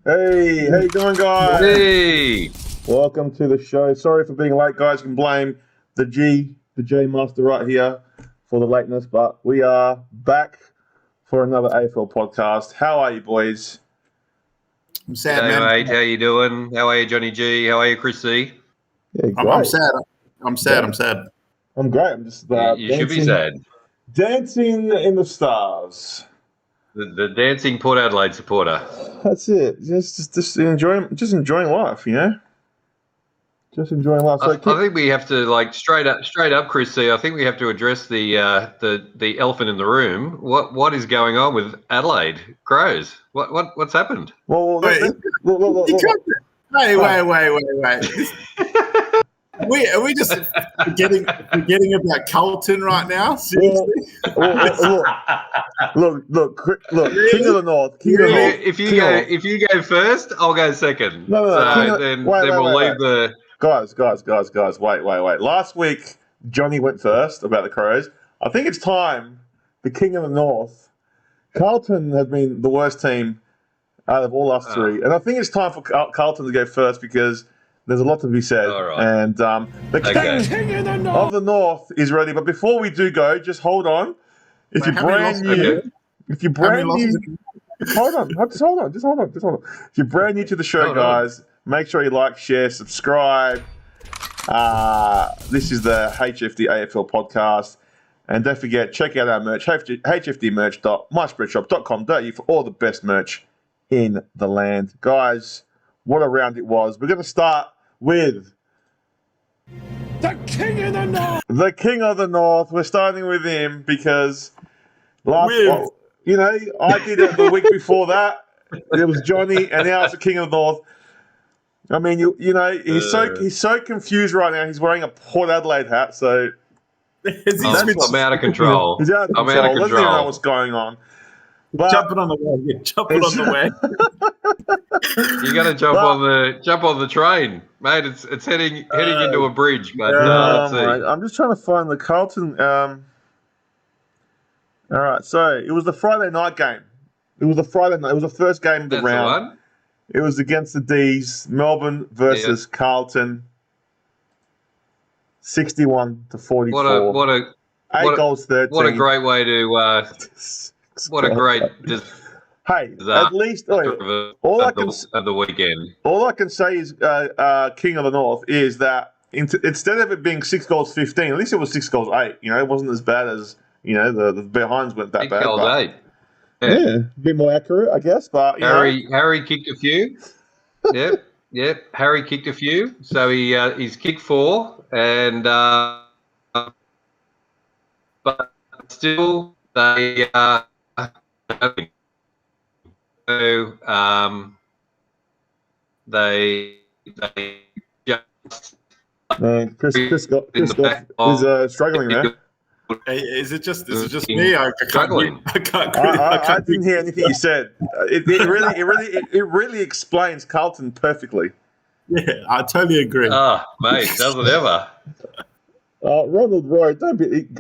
Hey, how you doing, guys? Hey! Welcome to the show. Sorry for being late, guys. You can blame the J Master right here for the lateness, but we are back for another AFL podcast. How are you, boys? I'm sad, G'day, man. mate. How you doing? How are you, Johnny G? How are you, Chris C? Yeah, great. I'm sad. I'm sad. I'm sad. I'm great. I'm just You should be sad. Dancing in the stars. The dancing Port Adelaide supporter. That's it. Just enjoying life, you know. Just enjoying life. I think we have to, like, straight up, Chris C. I think we have to address the elephant in the room. What is going on with Adelaide Crows? What's happened? Well, Wait. Wait. Are we just forgetting about Carlton right now? Seriously? Look, King of the North. If you go first, I'll go second. No. Then we'll leave the guys. Wait. Last week, Johnny went first about the Crows. I think it's time. The King of the North. Carlton have been the worst team out of all us three, and I think it's time for Carlton to go first because there's a lot to be said. All right. And the King of the North is ready. But before we do go, just hold on. If you're brand new, hold on. If you're brand new to the show, guys, make sure you like, share, subscribe. This is the HFD Afl podcast. And don't forget, check out our merch, hfdmerch.myspreadshop.com.au for all the best merch in the land. Guys, what a round it was. We're going to start with the King of the North. The King of the North. We're starting with him because I did it the week before that. It was Johnny, and now it's the King of the North. I mean, he's so confused right now. He's wearing a Port Adelaide hat, so I'm out of control. He's out of control. Doesn't even know what's going on. But jumping on the way. You got to jump on the train, mate. It's heading into a bridge. But let's see. I'm just trying to find the Carlton. All right, so it was the Friday night game. It was the first game of the round. It was against the D's, Melbourne versus Carlton. 61-44. What a 8 goals, 13. What a great way to. What a great. Hey, at least all I can of the weekend. All I can say is, King of the North is that instead of it being 6 goals, 15, at least it was 6 goals, 8. You know, it wasn't as bad as the behinds weren't that 6 bad. goals, 8. Yeah, a bit more accurate, I guess. But Harry kicked a few. Yep. Harry kicked a few, so he's kicked 4, and but still they just. Chris is struggling there. Hey, is it just me? I didn't hear anything you said. It really explains Carlton perfectly. Yeah, I totally agree. Oh, mate, doesn't ever. Ronald Roy,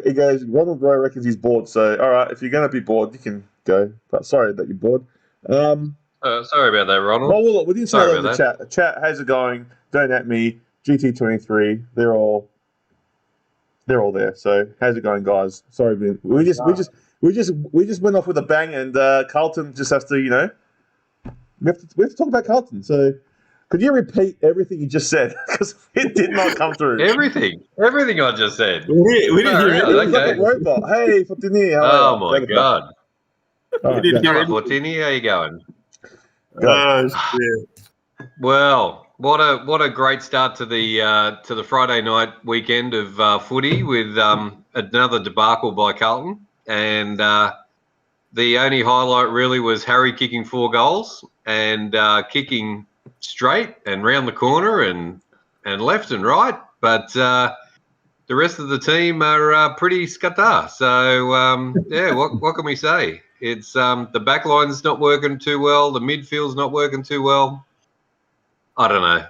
he goes, Ronald Roy reckons he's bored. So, all right, if you're going to be bored, you can go. But sorry that you're bored. Sorry about that, Ronald. Well, look, we didn't say that in the chat. Chat, how's it going? Don't at me. GT23, they're all there. So how's it going, guys? Sorry, we just went off with a bang, and Carlton just has to, we have to talk about Carlton. So could you repeat everything you just said because it did not come through? Everything I just said. We didn't hear it. It was like a robot. Hey, Fortini, oh my god. We didn't hear it. Fortini, how you going? Oh shit. Well, what a great start to the Friday night weekend of footy with another debacle by Carlton, and the only highlight really was Harry kicking 4 goals and kicking straight and round the corner and left and right, but the rest of the team are pretty scatter. So what can we say? It's the back line's not working too well, the midfield's not working too well. I don't know.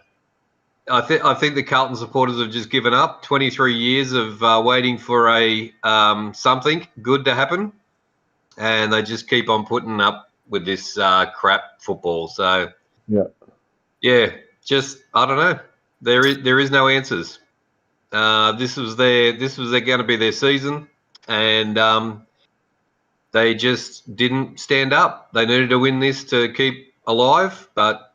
I think the Carlton supporters have just given up. 23 years of waiting for a something good to happen, and they just keep on putting up with this crap football. So Yeah, just I don't know. There is no answers. This was going to be their season, and they just didn't stand up. They needed to win this to keep alive, but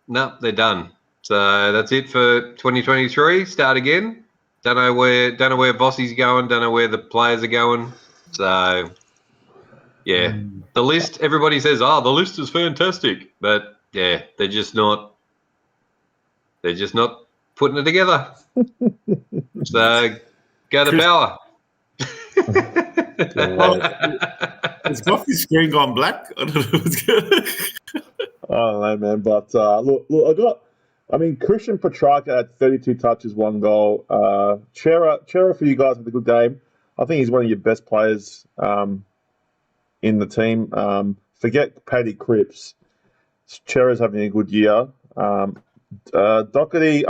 no, they're done. So that's it for 2023. Start again. Don't know where Vossi's going. Don't know where the players are going. So yeah, the list. Everybody says, "Oh, the list is fantastic," but yeah, they're just not. They're just not putting it together. So go to power. Has Coffee's screen gone black? I don't know what's going on. I don't know, man. But look, Christian Petrarca had 32 touches, 1 goal. Chera for you guys had a good game. I think he's one of your best players in the team. Forget Paddy Cripps. Chera's having a good year. Doherty,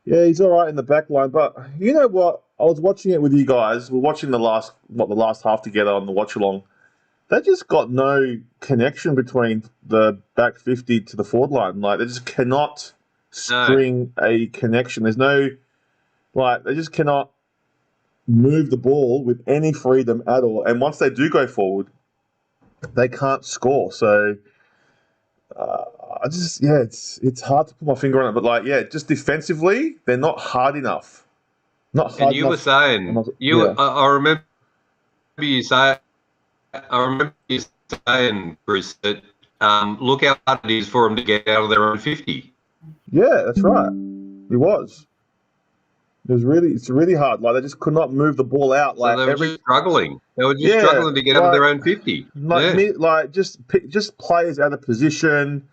yeah, he's all right in the back line. But you know what? I was watching it with you guys. We're watching the last half together on the watch along. They just got no connection between the back 50 to the forward line. Like, they just cannot string a connection. There's no, they just cannot move the ball with any freedom at all. And once they do go forward, they can't score. So, it's hard to put my finger on it. But, just defensively, they're not hard enough. And you were saying, I remember you saying, Bruce, that look how hard it is for them to get out of their own 50. Yeah, that's right. It was. It's really hard. They just could not move the ball out. So they were just struggling. They were just struggling to get out of their own 50. Just players out of position.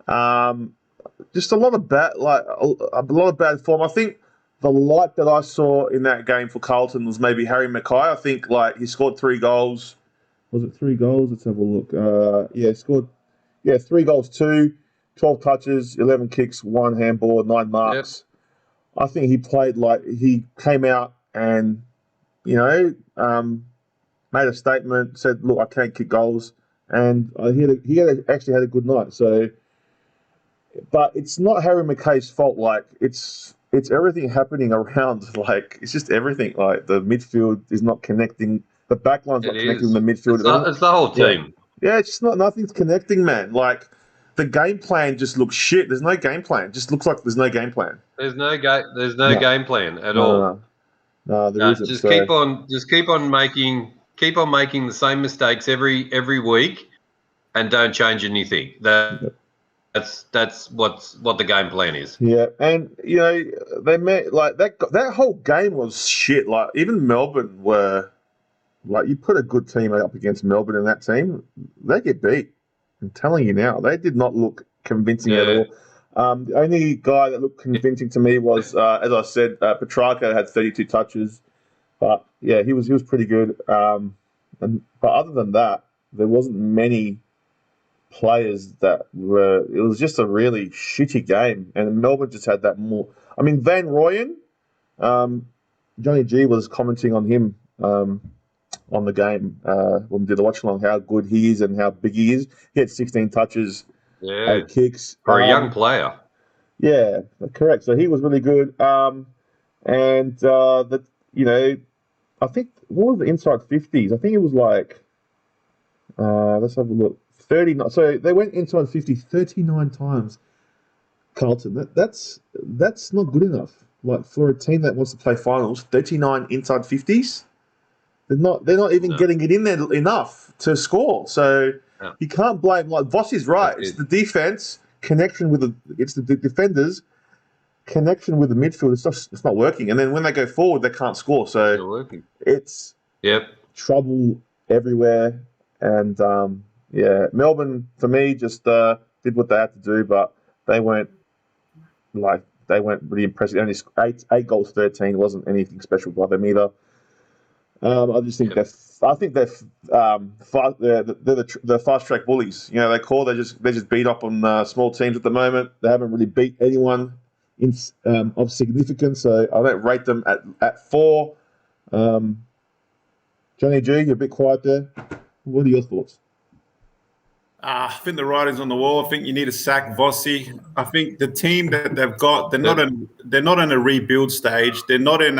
Just a lot of bad, form. I think the light that I saw in that game for Carlton was maybe Harry Mackay. I think he scored 3 goals. Was it 3 goals? Let's have a look. Scored 3 goals, 12 touches, 11 kicks, 1 handball, 9 marks. Yep. I think he played he came out and, made a statement, said, "Look, I can't kick goals," and he actually had a good night. So, but it's not Harry Mackay's fault. It's everything happening around. It's just everything. The midfield is not connecting. The back line's not connecting with the midfield. It's the whole team. Yeah, it's just nothing's connecting, man. The game plan just looks shit. There's no game plan. It just looks like there's no game plan. There's no game plan at all. No, there isn't. Just keep on making the same mistakes every week, and don't change anything. That's what the game plan is. Yeah, and they made that whole game was shit. Even Melbourne were you put a good team up against Melbourne in that team, they get beat. I'm telling you now, they did not look convincing at all. The only guy that looked convincing to me was, as I said, Petrarca had 32 touches, but yeah, he was pretty good. But other than that, there wasn't many players that were. It was just a really shitty game, and Melbourne just had that more. Van Rooyen, Johnny G was commenting on him. On the game when we did the watch along, how good he is and how big he is. He had 16 touches, 8 kicks. For a young player. Yeah, correct. So he was really good. I think, what was the inside 50s? I think it was let's have a look, 39. So they went inside 50 39 times, Carlton. That's not good enough. For a team that wants to play finals, 39 inside 50s. They're not even getting it in there enough to score. So you can't blame. Vossi's right. It's the defense connection with the defenders connection with the midfield. It's not working. And then when they go forward, they can't score. So it's trouble everywhere. And Melbourne for me just did what they had to do, but they weren't really impressive. Only 8 goals, 13 wasn't anything special by them either. I just think they're the fast track bullies. They just beat up on small teams at the moment. They haven't really beat anyone of significance, so I don't rate them at 4. Johnny G, you're a bit quiet there. What are your thoughts? I think the writing's on the wall. I think you need to sack Vossi. I think the team that they've got, they're not in a rebuild stage. They're not in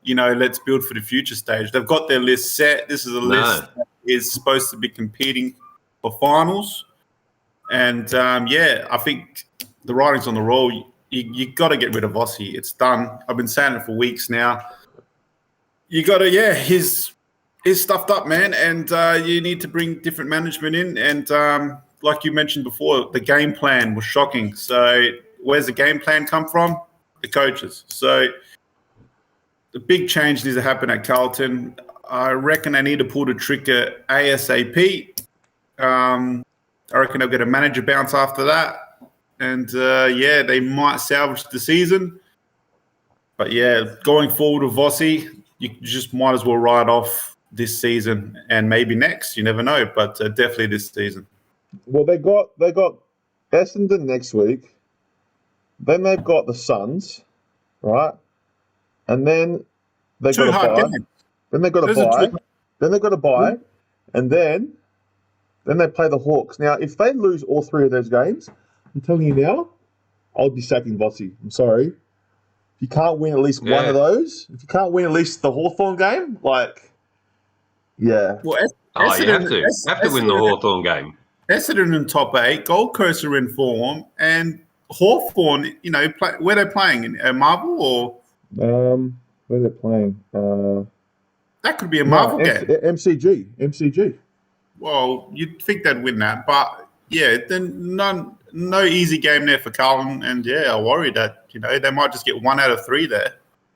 let's build for the future stage. They've got their list set. This is a list that is supposed to be competing for finals. And I think the writing's on the wall. You got to get rid of Vossi. It's done. I've been saying it for weeks now. You got to, he's stuffed up, man, and you need to bring different management in. And like you mentioned before, the game plan was shocking. So where's the game plan come from? The coaches. So the big change needs to happen at Carlton. I reckon they need to pull the trigger ASAP. I reckon they'll get a manager bounce after that. And, they might salvage the season. But, going forward with Vossi, you just might as well ride off this season and maybe next. You never know, but definitely this season. Well, they got Essendon next week. Then they've got the Suns, right? And then they got to buy. Then they got to buy. Then they got to buy, and then they play the Hawks. Now, if they lose all three of those games, I'm telling you now, I'll be sacking Vossi. I'm sorry. If you can't win at least one of those, if you can't win at least the Hawthorn game, Well, you have to win the Hawthorn game. Essendon in top 8, Gold Coast are in form, and Hawthorn, where they're playing in Marvel or where they're playing. That could be a Marvel game. MCG. Well, you'd think they'd win that, but then no easy game there for Carlton, and I worry that they might just get 1 out of 3 there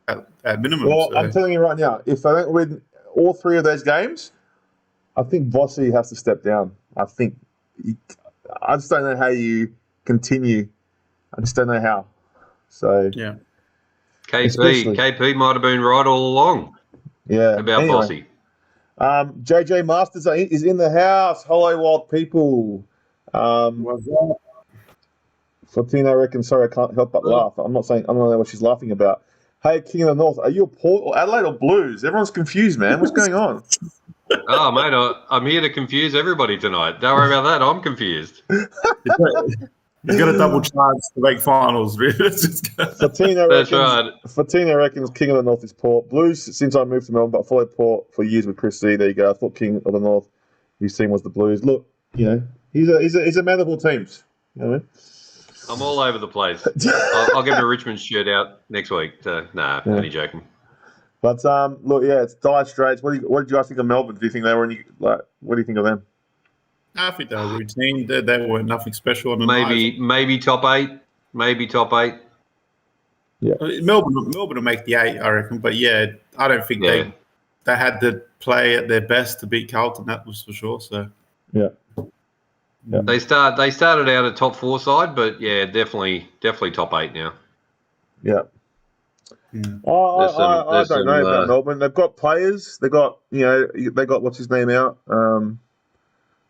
at minimum. Well, I'm telling you right now, if they don't win all 3 of those games, I think Vossi has to step down. I just don't know how you continue. I just don't know how. So KP might have been right all along. Yeah, about Vossi. JJ Masters is in the house. Hello, wild people. Fortino reckons, sorry, I can't help but laugh. I don't know what she's laughing about. Hey, King of the North, are you a Port or Adelaide or Blues? Everyone's confused, man. What's going on? Oh, mate, I'm here to confuse everybody tonight. Don't worry about that. I'm confused. You've got a double chance to make finals. Fortino reckons King of the North is Port. Blues, since I moved to Melbourne, but I followed Port for years with Chris C. There you go. I thought King of the North, his team was the Blues. Look, he's a man of all teams. You know what I mean? I'm all over the place. I'll give him a Richmond shirt out next week. Only joking. But look, it's dire straits. What did you guys think of Melbourne? Do you think they were any what do you think of them? I think they were routine. They were nothing special. Maybe top 8. Maybe top 8. Yeah, Melbourne will make the 8, I reckon. But I don't think they had to play at their best to beat Carlton. That was for sure. So they started out a top 4 side, but definitely top 8 now. Yeah. I don't know about Melbourne. They've got players. They got what's his name out.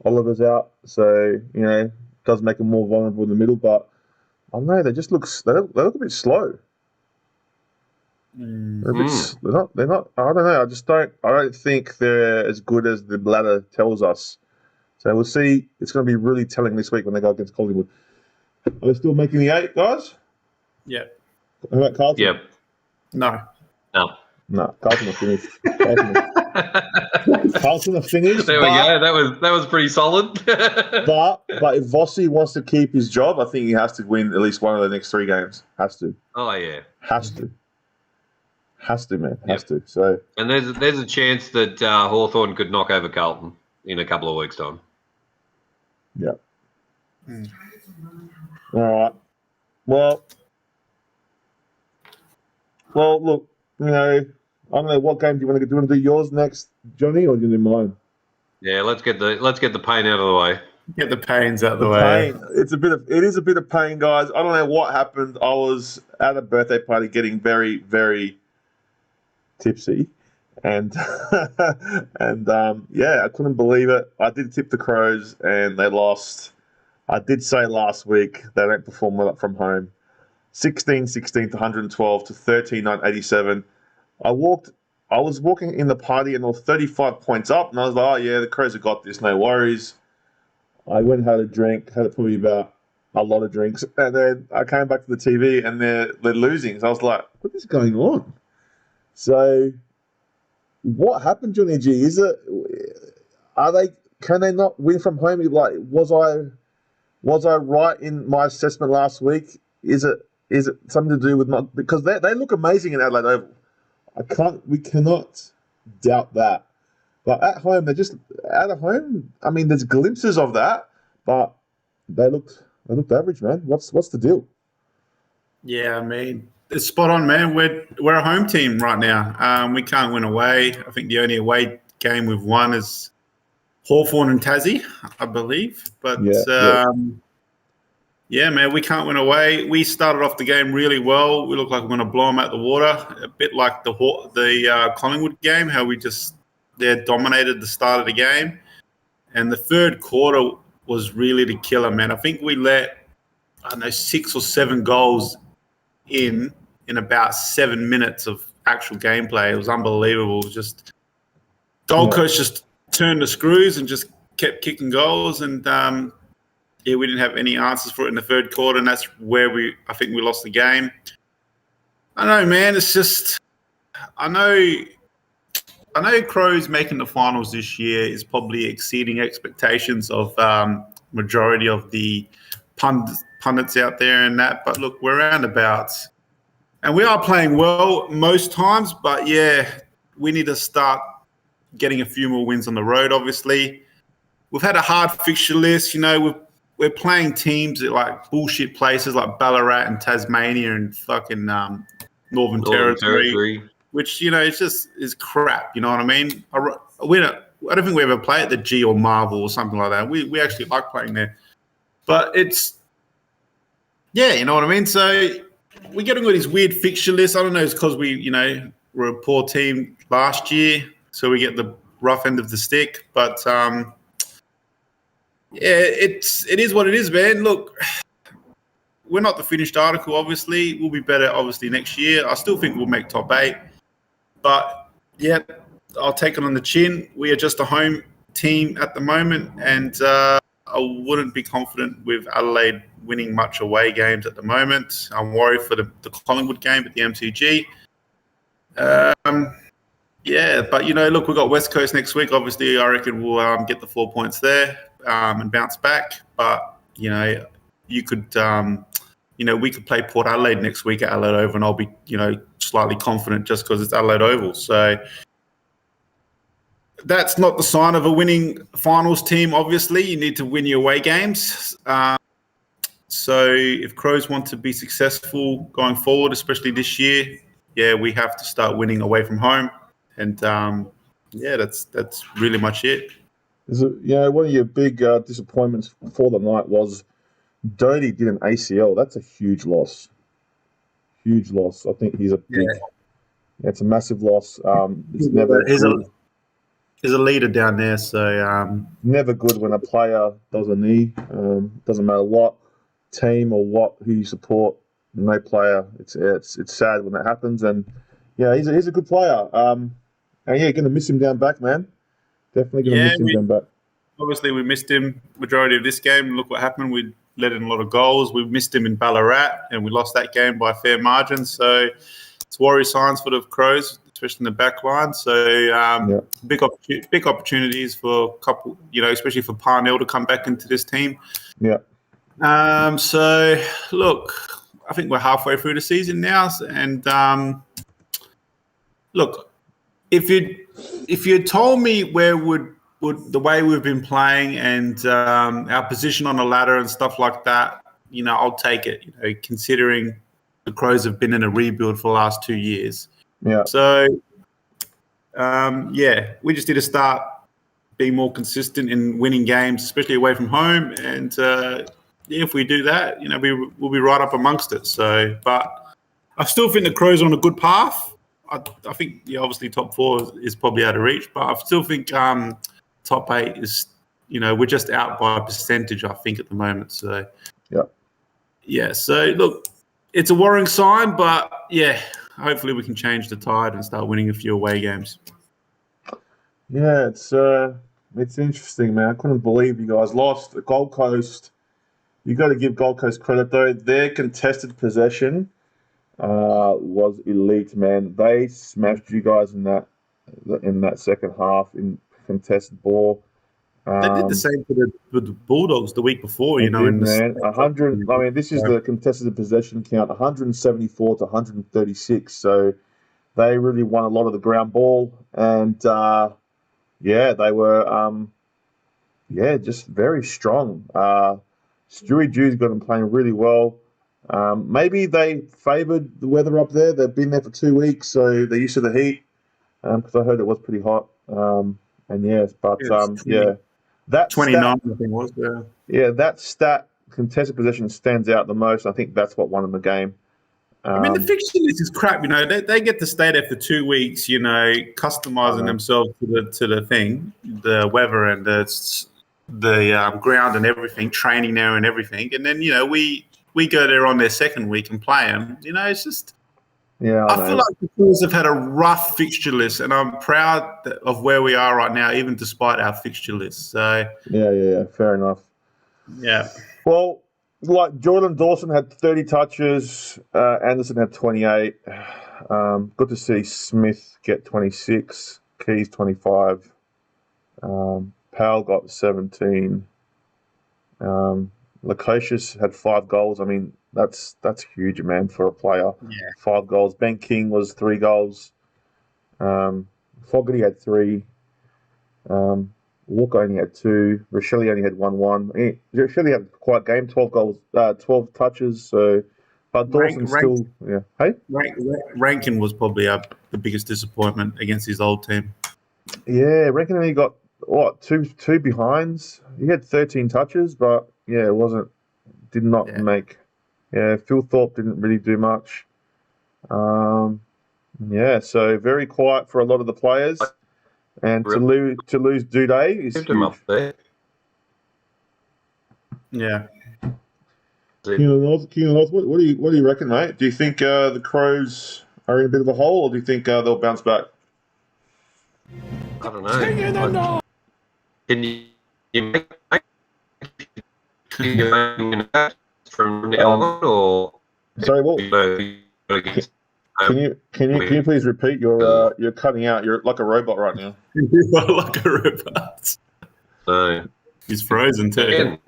Oliver's out, so does make them more vulnerable in the middle. But I don't know. They just look a bit slow. They're not. I don't know. I don't think they're as good as the ladder tells us. So we'll see. It's going to be really telling this week when they go against Collingwood. Are they still making the 8, guys? Yeah. How about Carlton? Yep. No, Carlton are finished. Carlton are finished. There we go. That was pretty solid. but if Vossi wants to keep his job, I think he has to win at least one of the next 3 games. Has to. Oh yeah. Has to, man. Has to. So. And there's a chance that Hawthorn could knock over Carlton in a couple of weeks' time. Yeah. All right. Well, look, I don't know what game do you want to do. Do you want to do yours next, Johnny, or do you do mine? Yeah, let's get the pain out of the way. Get the pains out of the way. Pain. It is a bit of pain, guys. I don't know what happened. I was at a birthday party getting very, very tipsy, and I couldn't believe it. I did tip the Crows, and they lost. I did say last week they don't perform well from home. 16-16 to 112 to 13-9-87. I was walking in the party and I was 35 points up, and I was like, oh yeah, the Crows have got this, no worries. I went and had a drink, had probably about a lot of drinks, and then I came back to the TV and they're losing. So I was like, what is going on? So what happened, Johnny G? Can they not win from home? Like, was I right in my assessment last week? Is it something to do with not, because they look amazing in Adelaide Oval. We cannot doubt that. But at home, I mean, there's glimpses of that, but they looked average, man. What's the deal? Yeah, I mean, it's spot on, man. We're a home team right now. We can't win away. I think the only away game we've won is Hawthorn and Tassie, I believe. But yeah, man, we can't win away. We started off the game really well. We look like we're going to blow them out the water, a bit like the Collingwood game, how we just dominated the start of the game. And the third quarter was really the killer, man. I think we let, 6 or 7 goals in about 7 minutes of actual gameplay. It was unbelievable. Just Gold Coast just turned the screws and just kept kicking goals. And, we didn't have any answers for it in the third quarter, and that's where I think we lost the game. I don't know, man. It's just I know Crows making the finals this year is probably exceeding expectations of majority of the pundits out there and that. But look, we're roundabouts. And we are playing well most times, but we need to start getting a few more wins on the road, obviously. We've had a hard fixture list. We're playing teams at like bullshit places like Ballarat and Tasmania and fucking Northern Territory. Which, it's just is crap, you know what I mean? I don't think we ever play at the G or Marvel or something like that. We actually like playing there. But it's, you know what I mean? So we're getting all these weird fixture lists. I don't know, it's because we're a poor team last year, so we get the rough end of the stick. But, it is what it is, man. Look, we're not the finished article, obviously. We'll be better, obviously, next year. I still think we'll make top 8. But, I'll take it on the chin. We are just a home team at the moment, and I wouldn't be confident with Adelaide winning much away games at the moment. I'm worried for the Collingwood game at the MCG. But, look, we've got West Coast next week. Obviously, I reckon we'll get the 4 points there and bounce back. But, you could we could play Port Adelaide next week at Adelaide Oval, and I'll be, slightly confident just because it's Adelaide Oval. So that's not the sign of a winning finals team, obviously. You need to win your away games. So if Crows want to be successful going forward, especially this year, we have to start winning away from home. And, that's really much it. One of your big disappointments for the night was Doty did an ACL. That's a huge loss. Huge loss. I think he's a big. It's a massive loss. It's never. He's a leader down there, so never good when a player does a knee. Doesn't matter what team or who you support. No player. It's sad when that happens, and he's a good player. And going to miss him down back, man. Definitely going to miss him down back. Obviously, we missed him majority of this game. Look what happened. We let in a lot of goals. We missed him in Ballarat, and we lost that game by a fair margin. So it's worry signs for the Crows, especially in the back line. So big opportunities for a couple, especially for Parnell to come back into this team. Yeah. So look, I think we're halfway through the season now, and look, if you told me where would the way we've been playing and our position on the ladder and stuff like that, I'll take it. Considering the Crows have been in a rebuild for the last 2 years. Yeah. So, we just need to start being more consistent in winning games, especially away from home. And if we do that, we'll be right up amongst it. So, but I still think the Crows are on a good path. I think, obviously top 4 is probably out of reach, but I still think top 8 is, we're just out by a percentage, I think, at the moment. So, so look, it's a worrying sign, but hopefully we can change the tide and start winning a few away games. Yeah, it's It's interesting, man. I couldn't believe you guys lost. The Gold Coast, you got to give Gold Coast credit, though. Their contested possession was elite, man. They smashed you guys in that second half in contested ball. They did the same with the Bulldogs the week before, Man. I mean, this is the contested possession count, 174 to 136. So they really won a lot of the ground ball, and they were just very strong. Stewie Jew's got them playing really well. Maybe they favoured the weather up there. They've been there for 2 weeks, so they're used to the heat. Because I heard it was pretty hot. That 29, stat, I think it was. that stat contested possession stands out the most. I think that's what won them the game. I mean, the fixture list is crap. They get to stay there for 2 weeks. Customizing themselves to the thing, the weather and the ground and everything, training there and everything. And then we go there on their second week and play them. It's just. Yeah, I feel like the Bulls have had a rough fixture list, and I'm proud of where we are right now, even despite our fixture list. So yeah, fair enough. Yeah. Well, like Jordan Dawson had 30 touches, Anderson had 28. Good to see Smith get 26, Keys 25, Powell got 17. Lukosius had 5 goals. I mean, that's huge, man, for a player. Yeah. 5 goals. Ben King was 3 goals. Fogarty had 3. Walker only had 2. Rochelle only had 1-1. Rochelle had a quiet game, 12 goals, 12 touches. So, but Dawson still, yeah. Hey, Rankin was probably the biggest disappointment against his old team. Yeah, Rankin only got two behinds. He had 13 touches, but yeah, did not make. Yeah, Phil Thorpe didn't really do much. So very quiet for a lot of the players, and to lose Duday is huge. Up there. Yeah. Keelan North, what do you reckon, mate? Do you think the Crows are in a bit of a hole, or do you think they'll bounce back? I don't know. Can you make from now on, or sorry, what? Can you please repeat? You're cutting out. You're like a robot right now. You are like a robot. So he's frozen too. Again,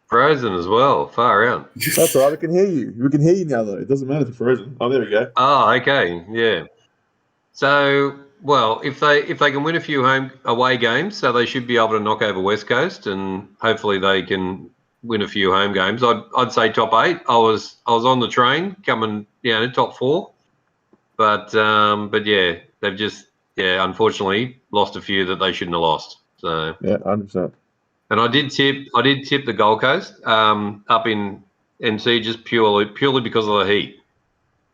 frozen as well. Far out. That's all right. We can hear you. We can hear you now, though. It doesn't matter if you're frozen. Oh, there we go. Oh, okay. Yeah. So, well, if they can win a few away games, so they should be able to knock over West Coast, and hopefully they can win a few home games. I'd say top 8. I was on the train coming, top 4, but yeah, they've just unfortunately lost a few that they shouldn't have lost. So yeah, 100%. And I did tip the Gold Coast up in NC just purely because of the heat.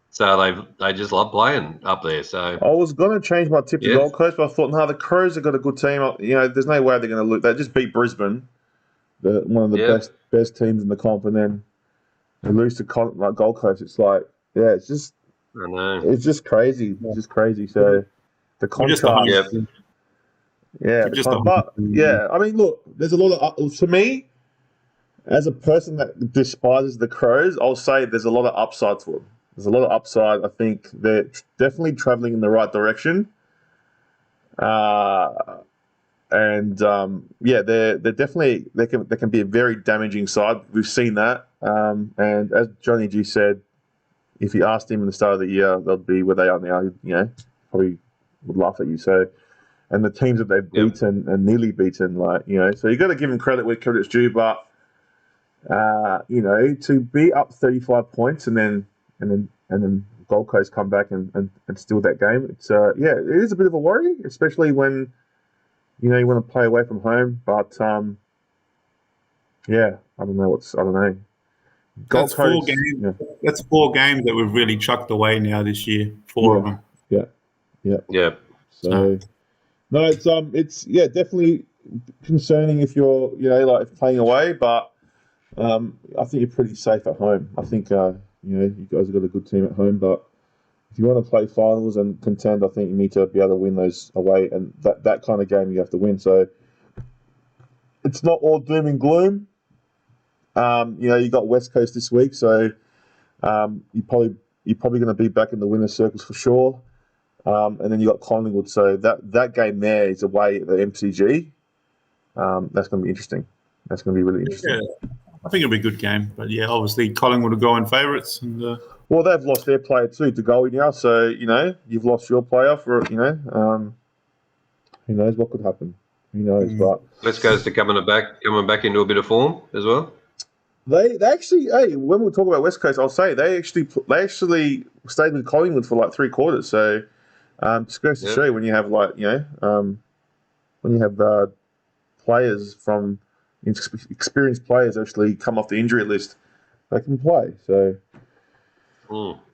So they just love playing up there. So I was going to change my tip to Gold Coast, but I thought, no, the Crows have got a good team. There's no way they're going to lose. They just beat Brisbane, one of the best teams in the comp, and then they lose to Gold Coast. It's like, it's just, I know. It's just crazy. It's just crazy. So the contrast. I mean, look, there's a lot of to me, as a person that despises the Crows, I'll say there's a lot of upside to them. There's a lot of upside. I think they're definitely traveling in the right direction. They're definitely they can be a very damaging side. We've seen that. And as Johnny G said, if you asked him in the start of the year, they'll be where they are now. Probably would laugh at you. So, and the teams that they've beaten and nearly beaten, so you got to give them credit where credit's due. But to be up 35 points and then Gold Coast come back and steal that game. It's it is a bit of a worry, especially when you want to play away from home. But I don't know. That's 4 games. Yeah. That's 4 games that we've really chucked away now this year. 4 of them. Yeah. So no, it's definitely concerning if you're playing away, but I think you're pretty safe at home. I think you guys have got a good team at home, but if you want to play finals and contend, I think you need to be able to win those away, and that kind of game you have to win. So it's not all doom and gloom. You got West Coast this week, so you're probably going to be back in the winner's circles for sure. And then you got Collingwood, so that game there is away at the MCG. That's going to be interesting. That's going to be really interesting. Yeah, I think it'll be a good game, but yeah, obviously Collingwood will go in favourites. And well, they've lost their player too to goalie now, so you've lost your player for who knows what could happen. Who knows? But West Coast are coming back into a bit of form as well. They actually, when we talk about West Coast, I'll say they actually stayed with Collingwood for like 3 quarters. So just goes to show you when you have players from experienced players actually come off the injury list, they can play. So,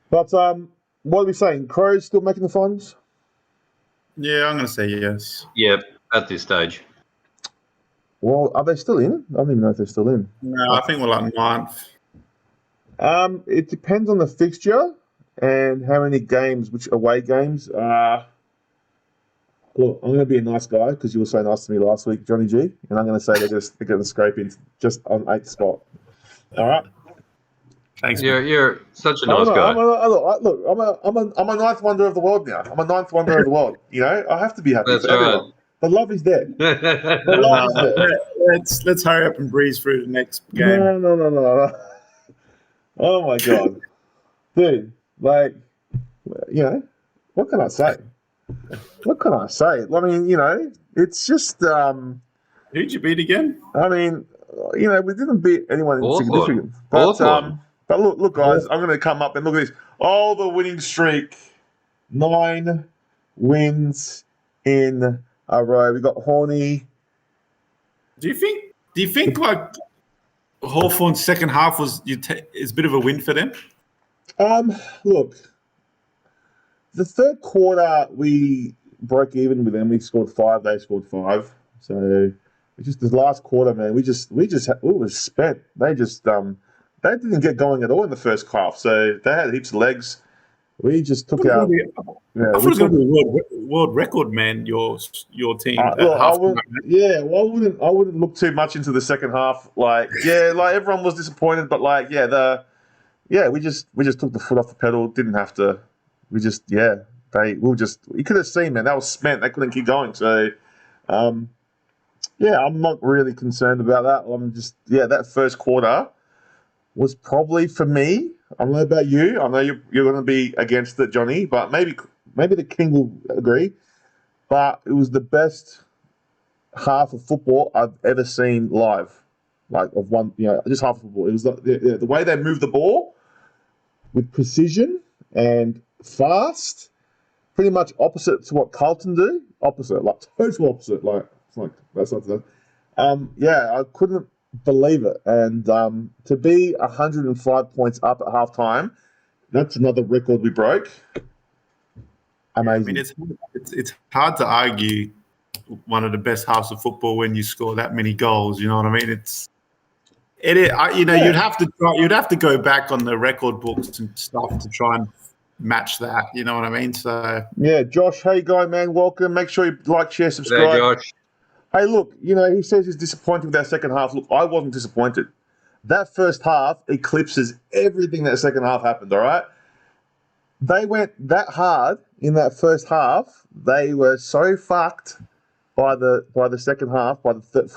but what are we saying? Crows still making the finals? yeah, I'm going to say yes. Yeah, at this stage. Well, are they still in? I don't even know if they're still in. No, I think we're like 9th. It depends on the fixture and how many games, which away games. Look, I'm going to be a nice guy because you were so nice to me last week, Johnny G, and I'm going to say they're going to scrape in just on 8th spot. All right. Thanks. You're such a nice guy. I'm a ninth wonder of the world now. I'm a 9th wonder of the world. I have to be happy. That's for everyone. The love is there. The love is there. Let's hurry up and breeze through the next game. No. Oh my god, dude! What can I say? What can I say? I mean, it's just. Who'd you beat again? I mean, we didn't beat anyone insignificant. But look, guys, I'm going to come up and look at this. Oh, the winning streak, 9 wins in a row. We got Horny. Do you think like Hawthorn's second half is a bit of a win for them? Look, the third quarter we broke even with them. We scored 5. They scored 5. So just the last quarter, man, we were spent. They just they didn't get going at all in the first half. So they had heaps of legs. We just took out. I thought it was going to be a world record, man. Your team. I wouldn't look too much into the second half. Everyone was disappointed, but we just took the foot off the pedal. Didn't have to. You could have seen, man, that was spent. They couldn't keep going. So, I'm not really concerned about that. That first quarter was probably for me. I don't know about you. I know you're going to be against it, Johnny, but maybe the King will agree. But it was the best half of football I've ever seen live. Just half of football. It was the way they moved the ball with precision and fast, pretty much opposite to what Carlton do. Total opposite. That's not that. I couldn't believe it. And to be 105 points up at halftime, that's another record we broke. Amazing. I mean, it's hard to argue one of the best halves of football when you score that many goals. You know what I mean? You'd have to go back on the record books and stuff to try and match that. You know what I mean? So yeah, Josh, hey guy, man, welcome. Make sure you like, share, subscribe. Hey, Josh. Hey, look, he says he's disappointed with our second half. Look, I wasn't disappointed. That first half eclipses everything that second half happened, all right? They went that hard in that first half. They were so fucked by the second half, by the third.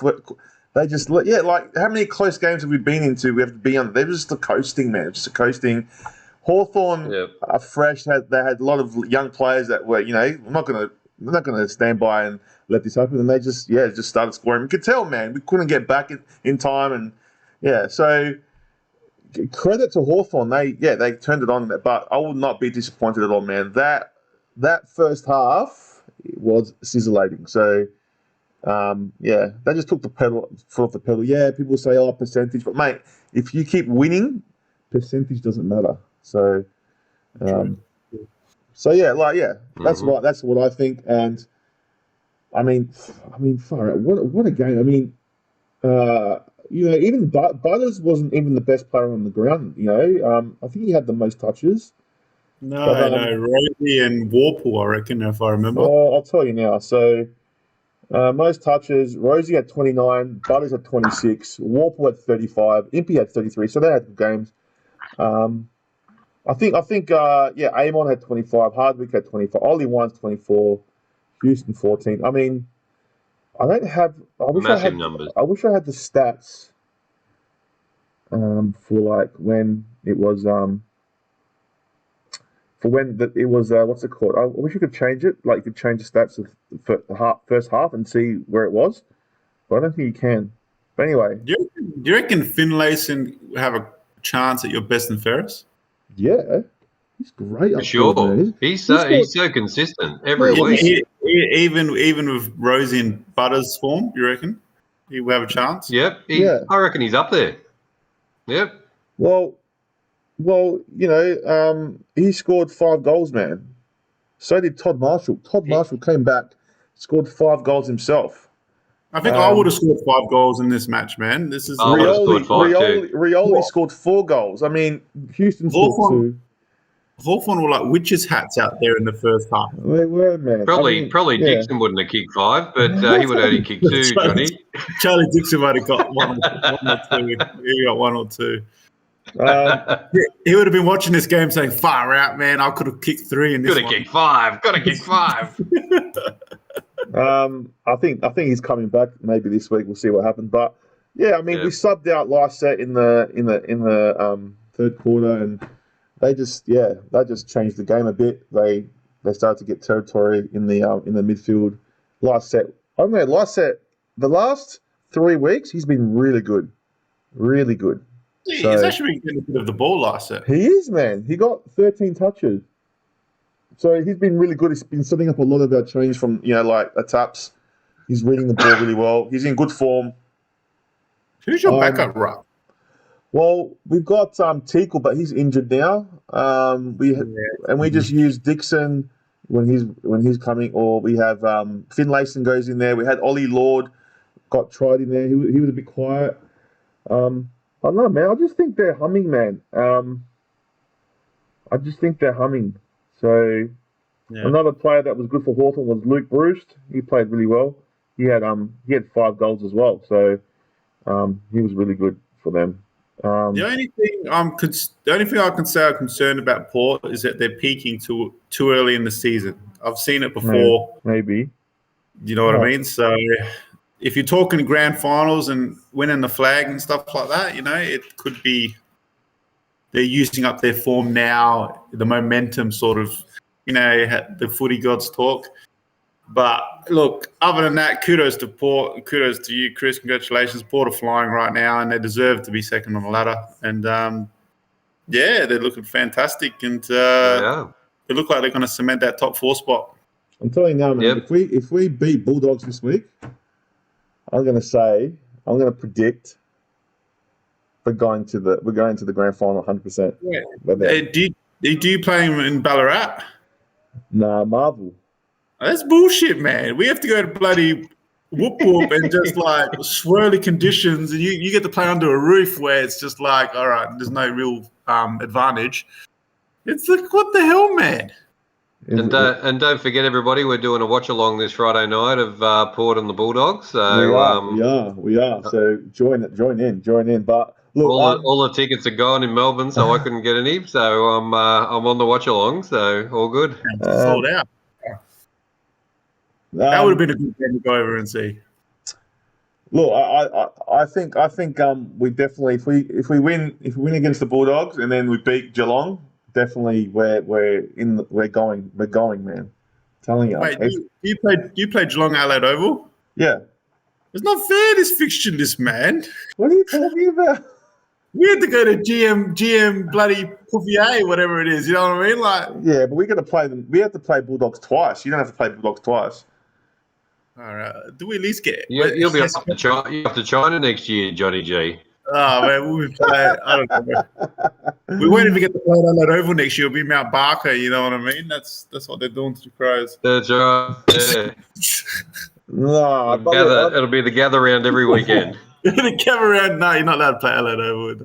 They just, how many close games have we been into? We have to be on. They were just a coasting, man. Just a coasting. Hawthorn are fresh. They had a lot of young players that were, we're not going to stand by and let this happen. And they just started scoring. We could tell, man, we couldn't get back in time. And, so credit to Hawthorn. They turned it on. But I would not be disappointed at all, man. That first half was sizzling. So, they just took the foot off the pedal. Yeah, people say, percentage. But, mate, if you keep winning, percentage doesn't matter. So, that's right. That's what I think. And I mean, far out. What a game. I mean, even Butters wasn't even the best player on the ground. I think he had the most touches. No, Roby and Warple, I reckon, if I remember. I'll tell you now. So, Most touches, Rosie had 29, Butters had 26, Warple had 35, Impey had 33, so they had good games. I think, Amon had 25, Hardwick had 25, Ollie Wine's 24, Houston 14. I mean, I don't have. Massive numbers. I wish I had the stats. For like when it was what's it called? I wish you could change it. Like you could change the stats for the first half and see where it was, but I don't think you can. But anyway, Do you reckon Finlayson have a chance at your best and fairest? yeah, he's great. For sure. He's so consistent every week. Even with Rosie and Butters' form, you reckon he will have a chance? Yep. I reckon he's up there. Yep. Well, he scored 5 goals, man. So did Todd Marshall. Todd Marshall came back, scored 5 goals himself. I think I would have scored 5 goals in this match, man. This is Rioli scored 4 goals. I mean, Houston scored 2. Hawthorn were like witches' hats out there in the first half. They were, man. Probably Dixon wouldn't have kicked 5, but he would only kick 2, Johnny. Charlie Dixon might have got 1 or 2. He got 1 or 2. He would have been watching this game saying, "Far out, man! I could have kicked 3 in this one. Got to kick 5. Got to kick 5." I think he's coming back maybe this week. We'll see what happens. But yeah, I mean, we subbed out Lysette in the third quarter, and they just changed the game a bit. They started to get territory in the midfield. Lysette, the last 3 weeks he's been really good, really good. He's actually been getting a bit of the ball, Lysette. He is, man. He got 13 touches. So he's been really good. He's been setting up a lot of our change from, like taps. He's reading the ball really well. He's in good form. Who's your backup ruck? Well, we've got Teakle, but he's injured now. We just use Dixon when he's coming, or we have Finlayson goes in there. We had Ollie Lord got tried in there. He was a bit quiet. I don't know, man. I just think they're humming, man. I just think they're humming. So another player that was good for Hawthorn was Luke Bruce. He played really well. He had 5 goals as well. So he was really good for them. The only thing I can say I'm concerned about Port is that they're peaking too early in the season. I've seen it before. Maybe. You know what I mean? So if you're talking grand finals and winning the flag and stuff like that, it could be they're using up their form now, the momentum sort of, the footy gods talk. But look, other than that, kudos to Port, kudos to you, Chris. Congratulations. Port are flying right now, and they deserve to be second on the ladder. And they're looking fantastic, and they look like they're going to cement that top 4 spot. I'm telling you now, man. Yep. If we beat Bulldogs this week, I'm going to predict we're going to the grand final 100%. Yeah. Do you play him in Ballarat? Nah, Marvel. That's bullshit, man. We have to go to bloody whoop and just like swirly conditions, and you get to play under a roof where it's just like, all right, there's no real advantage. It's like, what the hell, man? And don't forget, everybody, we're doing a watch along this Friday night of Port and the Bulldogs. So we are. So join in. But look, all the tickets are gone in Melbourne, so I couldn't get any. So I'm on the watch along. So all good. Sold out. That would have been a good game to go over and see. Look, I think we definitely if we win against the Bulldogs and then we beat Geelong, definitely we're going, man. I'm telling you. Wait, you played Geelong Adelaide Oval? Yeah. It's not fair, this fixture, this man. What are you talking about? We had to go to GM bloody Pouvier, whatever it is. You know what I mean? Like, yeah, but we got to play them. We have to play Bulldogs twice. You don't have to play Bulldogs twice. All right. Do we at least get? You'll be up to China next year, Johnny G. Oh man, we'll be playing. I don't know. We won't even get to play on that oval next year. It'll be Mount Barker. You know what I mean? That's what they're doing to the Crows. That's right. Yeah. No, it'll be the gather round every weekend. The gather round. No, you're not allowed to play Adelaide Oval.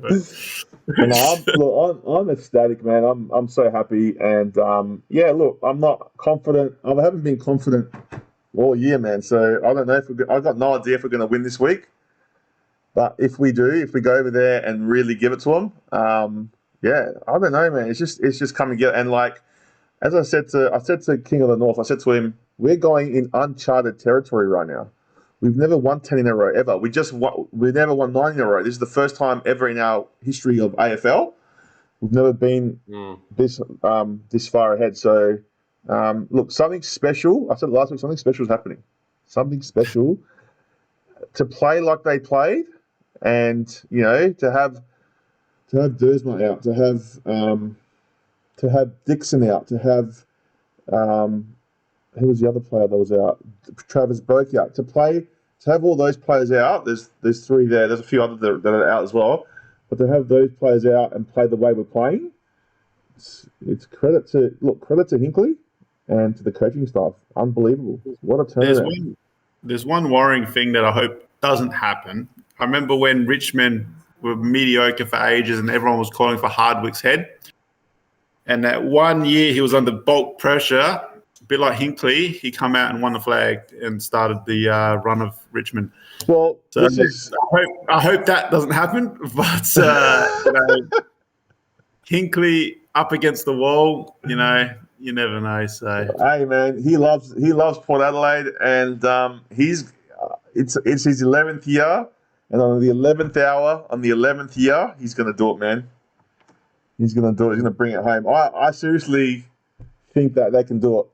No, I'm ecstatic, man. I'm so happy, and look, I'm not confident. I haven't been confident all year, man. So I don't know I've got no idea if we're going to win this week. But if we do, if we go over there and really give it to them, yeah, I don't know, man. It's just coming together. And like, as I said to King of the North, I said to him, we're going in uncharted territory right now. We've never won 10 in a row ever. We never won 9 in a row. This is the first time ever in our history of AFL. We've never been this far ahead. So, look, something special. I said last week, something special is happening. Something special to play like they played. And to have Dersma out, to have Dixon out, to have who was the other player that was out? Travis Boak out. To have all those players out. There's 3 there. There's a few others that are out as well. But to have those players out and play the way we're playing, it's credit to Hinkley and to the coaching staff. Unbelievable! What a turnaround. There's one worrying thing that I hope doesn't happen. I remember when Richmond were mediocre for ages and everyone was calling for Hardwick's head. And that 1 year he was under bulk pressure, a bit like Hinkley, he come out and won the flag and started the run of Richmond. Well, so I hope that doesn't happen. But Hinkley up against the wall, you never know. So hey, man, he loves Port Adelaide, and it's his 11th year. And on the 11th hour, on the 11th year, he's going to do it, man. He's going to do it. He's going to bring it home. I seriously think that they can do it.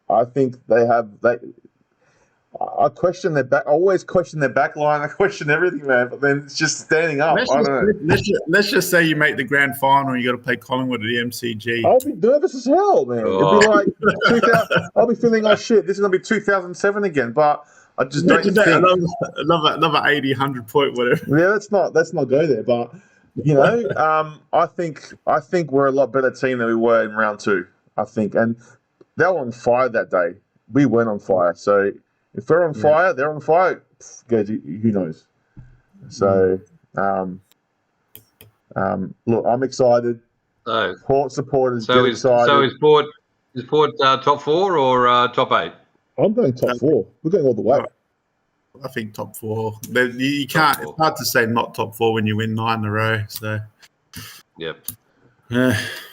I think they have. I question their back. I always question their back line. I question everything, man. But then it's just standing up. Let's just say you make the grand final and you got to play Collingwood at the MCG. I'll be nervous as hell, man. Oh. It'll be like I'll be feeling, oh shit, this is going to be 2007 again. But I just don't think another 80, 100 point, whatever. Yeah, let's not go there. But I think we're a lot better team than we were in round 2. I think, and they were on fire that day. We weren't on fire. So if they're on fire, they're on fire. Who knows? So, look, I'm excited. Port supporters get excited. So is Port top 4 or top 8? I'm going top 4. We're going all the way. I think top 4. You can't. It's hard to say not top 4 when you win 9 in a row. So, yep.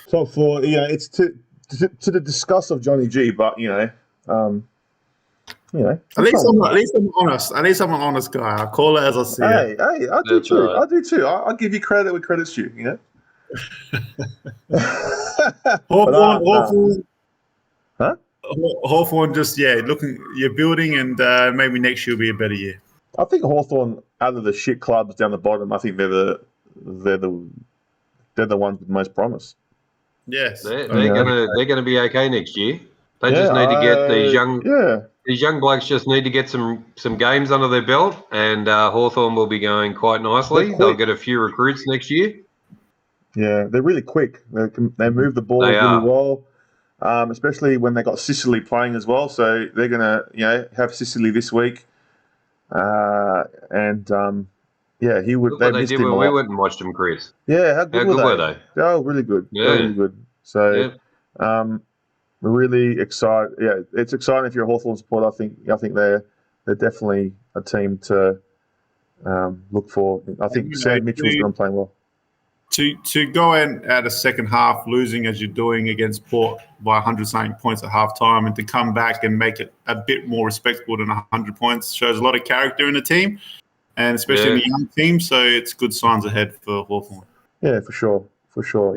Top 4. It's to the disgust of Johnny G, but at least I'm honest. At least I'm an honest guy. I call it as I see it. Hey, I do too. Right. I do too. I'll give you credit where credit's due. Hawthorn. Huh? Hawthorn just you're building, and maybe next year will be a better year. I think Hawthorn, out of the shit clubs down the bottom, I think they're the ones with the most promise. Yes, they're gonna be okay next year. They just need to get these young blokes just need to get some games under their belt, and Hawthorn will be going quite nicely. They'll get a few recruits next year. Yeah, they're really quick. They move the ball really well. Especially when they got Sicily playing as well. So they're going to, have Sicily this week. He would. They missed him a lot. We went and watched them, Chris. Yeah, how good were they? Oh, really good. Yeah. Really good. So, we're really excited. Yeah, it's exciting if you're a Hawthorn supporter. I think they're definitely a team to look for. I think Sam Mitchell's going to play well. To go in at a second half losing as you're doing against Port by 100-something points at half time, and to come back and make it a bit more respectable than 100 points shows a lot of character in the team, and especially in the young team. So it's good signs ahead for Hawthorn. Yeah, for sure.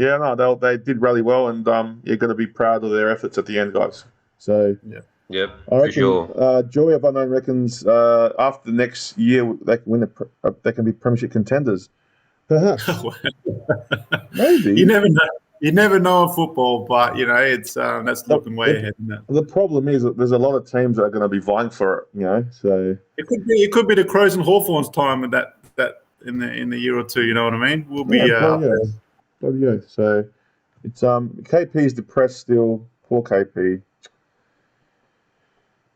Yeah, no, they did really well, and you're going to be proud of their efforts at the end, guys. So yep, I reckon, for sure. Joey of Unknown reckons after the next year they can win. They can be premiership contenders. Perhaps. Maybe. You never know. You never know in football, but it's that's looking way ahead. Isn't it? The problem is that there's a lot of teams that are going to be vying for it. So it could be the Crows and Hawthorns time in that in the year or two. You know what I mean? We'll be bloody. So it's KP's depressed still. Poor KP.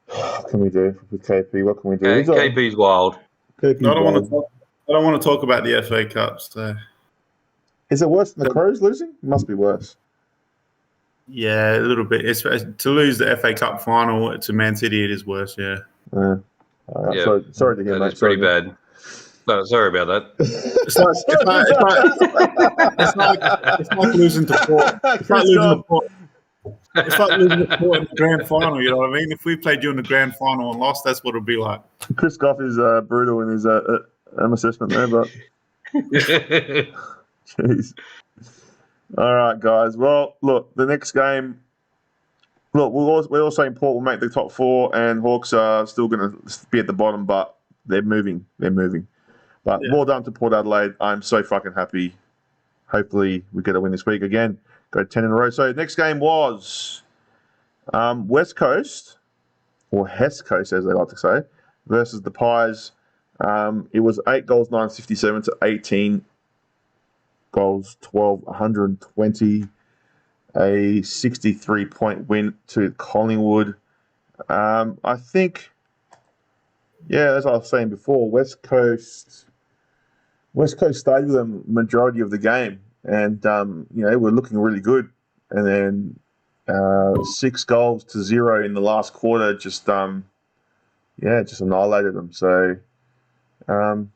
What can we do with KP? What can we do? KP's wild. I don't want to talk about the FA Cup. So. Is it worse than the Crows losing? It must be worse. Yeah, a little bit. To lose the FA Cup final to Man City, it is worse. Yeah. All right, Yeah, sorry to hear, that mate. is pretty bad. So, sorry about that. It's like losing to Port. It's like losing to Port. It's like losing to Port in the grand final. You know what I mean? If we played you in the grand final and lost, that's what it'll be like. Chris Goff is brutal in his assessment there, but jeez. All right, guys. Well, look, the next game. Look, we're also in Port will make the top 4, and Hawks are still going to be at the bottom, but they're moving. But well done to Port Adelaide. I'm so fucking happy. Hopefully, we get a win this week again. Go 10 in a row. So next game was West Coast, or HESS Coast, as they like to say, versus the Pies. It was 8 goals, 957 to 18 goals, 12, 120. A 63-point win to Collingwood. I think, as I was saying before, West Coast stayed with them majority of the game, and we're looking really good. And then 6 goals to 0 in the last quarter just annihilated them. So the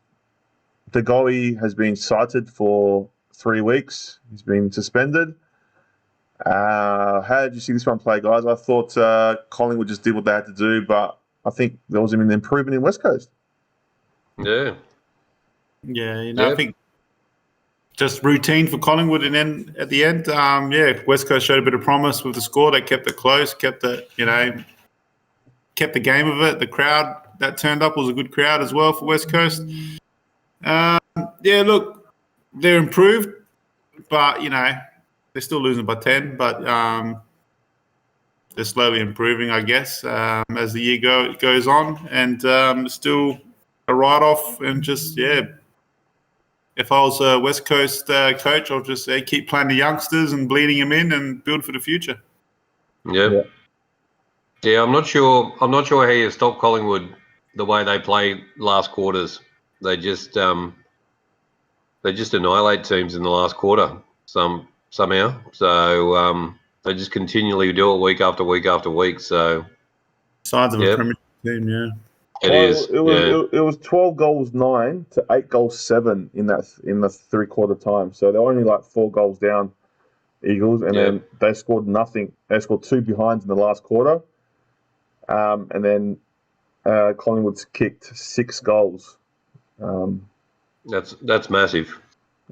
goalie has been cited for 3 weeks. He's been suspended. How did you see this one play, guys? I thought Collingwood just did what they had to do, but I think there was an improvement in West Coast. Yeah. I think just routine for Collingwood, and then at the end, West Coast showed a bit of promise with the score. They kept it close, kept the game of it. The crowd that turned up was a good crowd as well for West Coast. Look, they're improved, but they're still losing by 10, but they're slowly improving, I guess, as the year goes on. And still a write-off. And just, if I was a West Coast coach, I'll just keep playing the youngsters and bleeding them in and build for the future. Yeah. I'm not sure how you stop Collingwood the way they play last quarters. They just annihilate teams in the last quarter. Somehow, so they just continually do it week after week after week. So signs of a Premiership team, It was 12 goals 9 to 8 goals 7 in the 3-quarter time. So they're only like 4 goals down, Eagles, and then they scored nothing. They scored 2 behinds in the last quarter, and then Collingwood's kicked 6 goals. That's massive.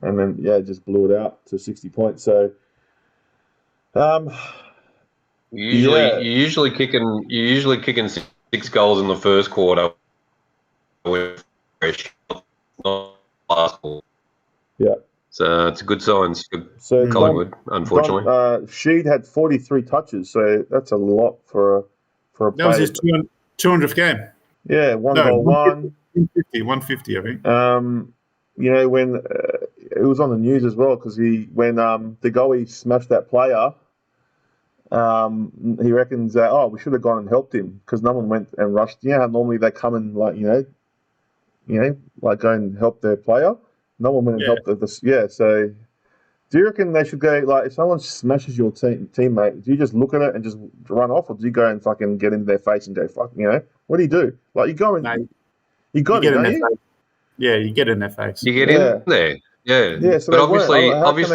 And then just blew it out to 60 points. So, you're usually kicking 6 goals in the first quarter with last quarter. Yeah. So it's a good sign for Collingwood, unfortunately. Sheed had 43 touches, so that's a lot for a player. That was his 200th game. Yeah, goal, 150, I think. When it was on the news as well, because when the goalie smashed that player, he reckons that we should have gone and helped him because no one went and rushed. How normally they come and go and help their player. No one went and helped the. So do you reckon they should go if someone smashes your teammate, do you just look at it and just run off, or do you go and fucking get into their face and go what do you do? You go and you got it, don't you? Yeah, you get in their face. You get in there. Yeah. So but obviously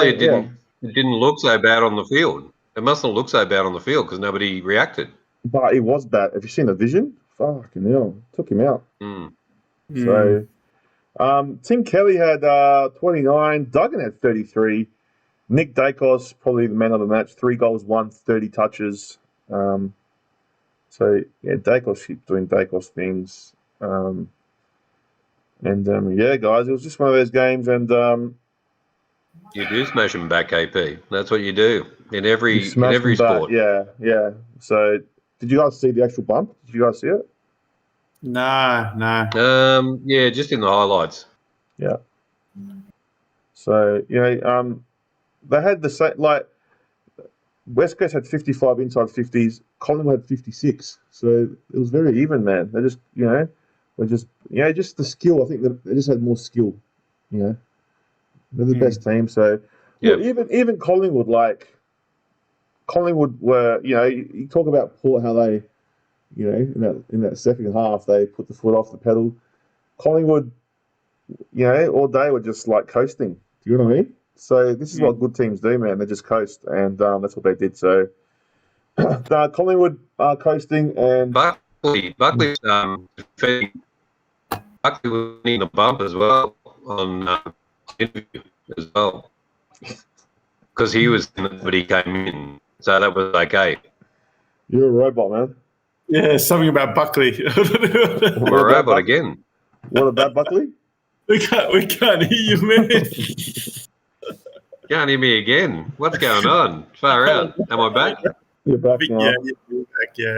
it didn't look so bad on the field. It mustn't look so bad on the field because nobody reacted. But it was bad. Have you seen the vision? Fucking hell. Took him out. So Tim Kelly had 29. Duggan had 33. Nick Dacos, probably the man of the match. 3 goals, 30 touches. Dacos keeps doing Dacos things. Guys, it was just one of those games, and you do smash them back, KP. That's what you do in every sport. Yeah. So, did you guys see the actual bump? Did you guys see it? No. Just in the highlights. Yeah. So they had the same West Coast had 55 inside 50s. Collingwood had 56. So it was very even, man. They just just the skill. I think they just had more skill. They're the best team. So even Collingwood, Collingwood were, you talk about Port, how they, in that second half, they put the foot off the pedal. Collingwood, all day were just like coasting. Do you know what I mean? So this is what good teams do, man. They just coast, and that's what they did. So Collingwood are coasting, and Buckley's defending. Buckley was in the bump as well on interview as well, because he was in it, but he came in, so that was okay. You're a robot, man. Yeah, something about Buckley. We're a robot again. What about Buckley? We can't hear you, man. Can't hear me again. What's going on? Far out. Am I back? You're back now. Yeah, you're back, yeah.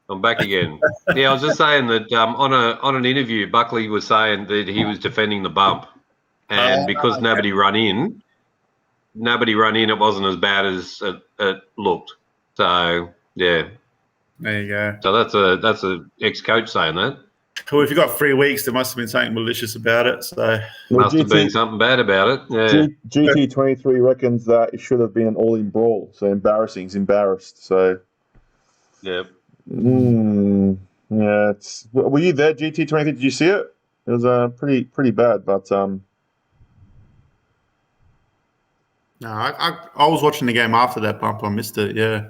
I'm back again. Yeah, I was just saying that on an interview, Buckley was saying that he was defending the bump, and because nobody run in, it wasn't as bad as it looked. So yeah, there you go. So that's a ex-coach saying that. Well, if you got 3 weeks, there must have been something malicious about it. So must have been something bad about it. Yeah. GT23 reckons that it should have been an all-in brawl. So he's embarrassed. So yeah. Yeah. Were you there, GT23? Did you see it? It was pretty bad, but No, I was watching the game after that bump. I missed it. Yeah,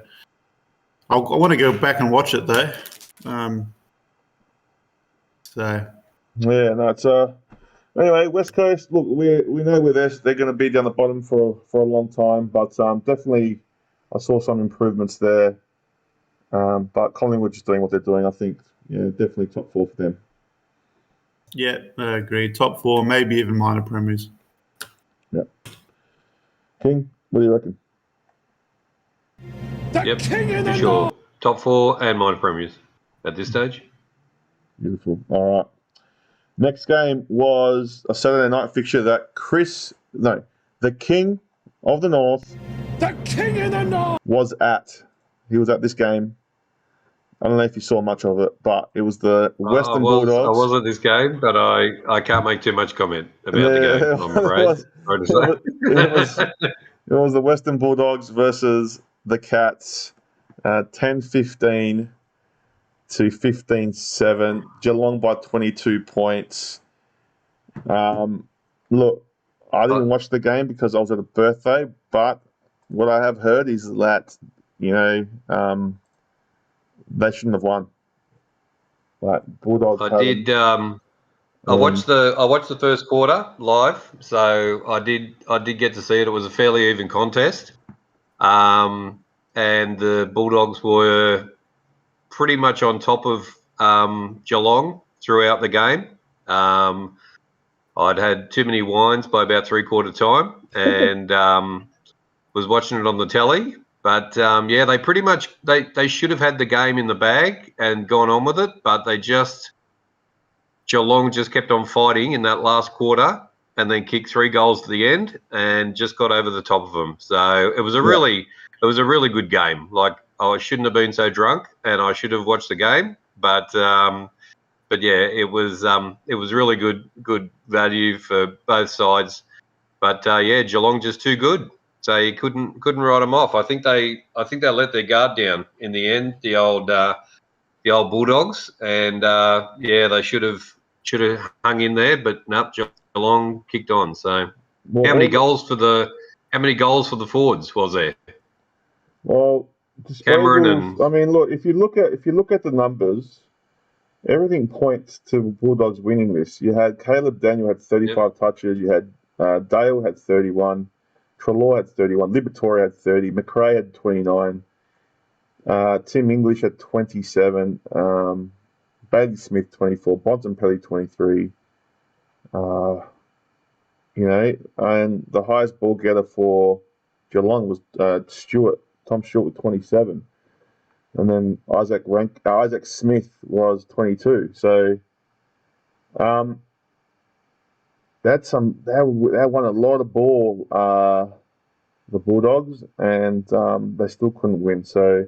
I want to go back and watch it though. So yeah, no, it's anyway, West Coast. Look, we know where they're going to be down the bottom for a long time, but definitely I saw some improvements there. But Collingwood just doing what they're doing. I think definitely top 4 for them. Yeah, I agree. Top 4, maybe even minor premiers. Yeah. King, what do you reckon? Yep, for sure. Top 4 and minor premiers at this stage. Beautiful. All right. Next game was a Saturday night fixture that the King of the North, the King of the North, was at. He was at this game. I don't know if you saw much of it, but it was the Western Bulldogs. I was at this game, but I can't make too much comment about the game, I'm afraid. It was the Western Bulldogs versus the Cats, 10-15 to 15-7. Geelong by 22 points. Look, I didn't watch the game because I was at a birthday, but what I have heard is that, they shouldn't have won. Like Bulldogs. I watched the first quarter live, so I did get to see it. It was a fairly even contest, and the Bulldogs were pretty much on top of Geelong throughout the game. I'd had too many wines by about 3/4 time, and was watching it on the telly. But they pretty much they should have had the game in the bag and gone on with it, but Geelong just kept on fighting in that last quarter, and then kicked 3 goals to the end and just got over the top of them. So it was a really good game. Like, I shouldn't have been so drunk, and I should have watched the game. But yeah, it was really good value for both sides. But Geelong just too good. So you couldn't write them off. I think they let their guard down in the end. The old Bulldogs, and they should have hung in there, but no, Geelong kicked on. So how many goals for the forwards was there? Well, Cameron and I mean, look, if you look at the numbers, everything points to Bulldogs winning this. You had Caleb Daniel had 35 touches. You had Dale had 31. Treloar had 31, Liberatore had 30, McRae had 29, Tim English had 27, Bailey Smith 24, Bontempelli 23. And the highest ball getter for Geelong was Tom Stewart with 27, and then Isaac Smith was 22. So, they won a lot of ball, the Bulldogs, and they still couldn't win. So,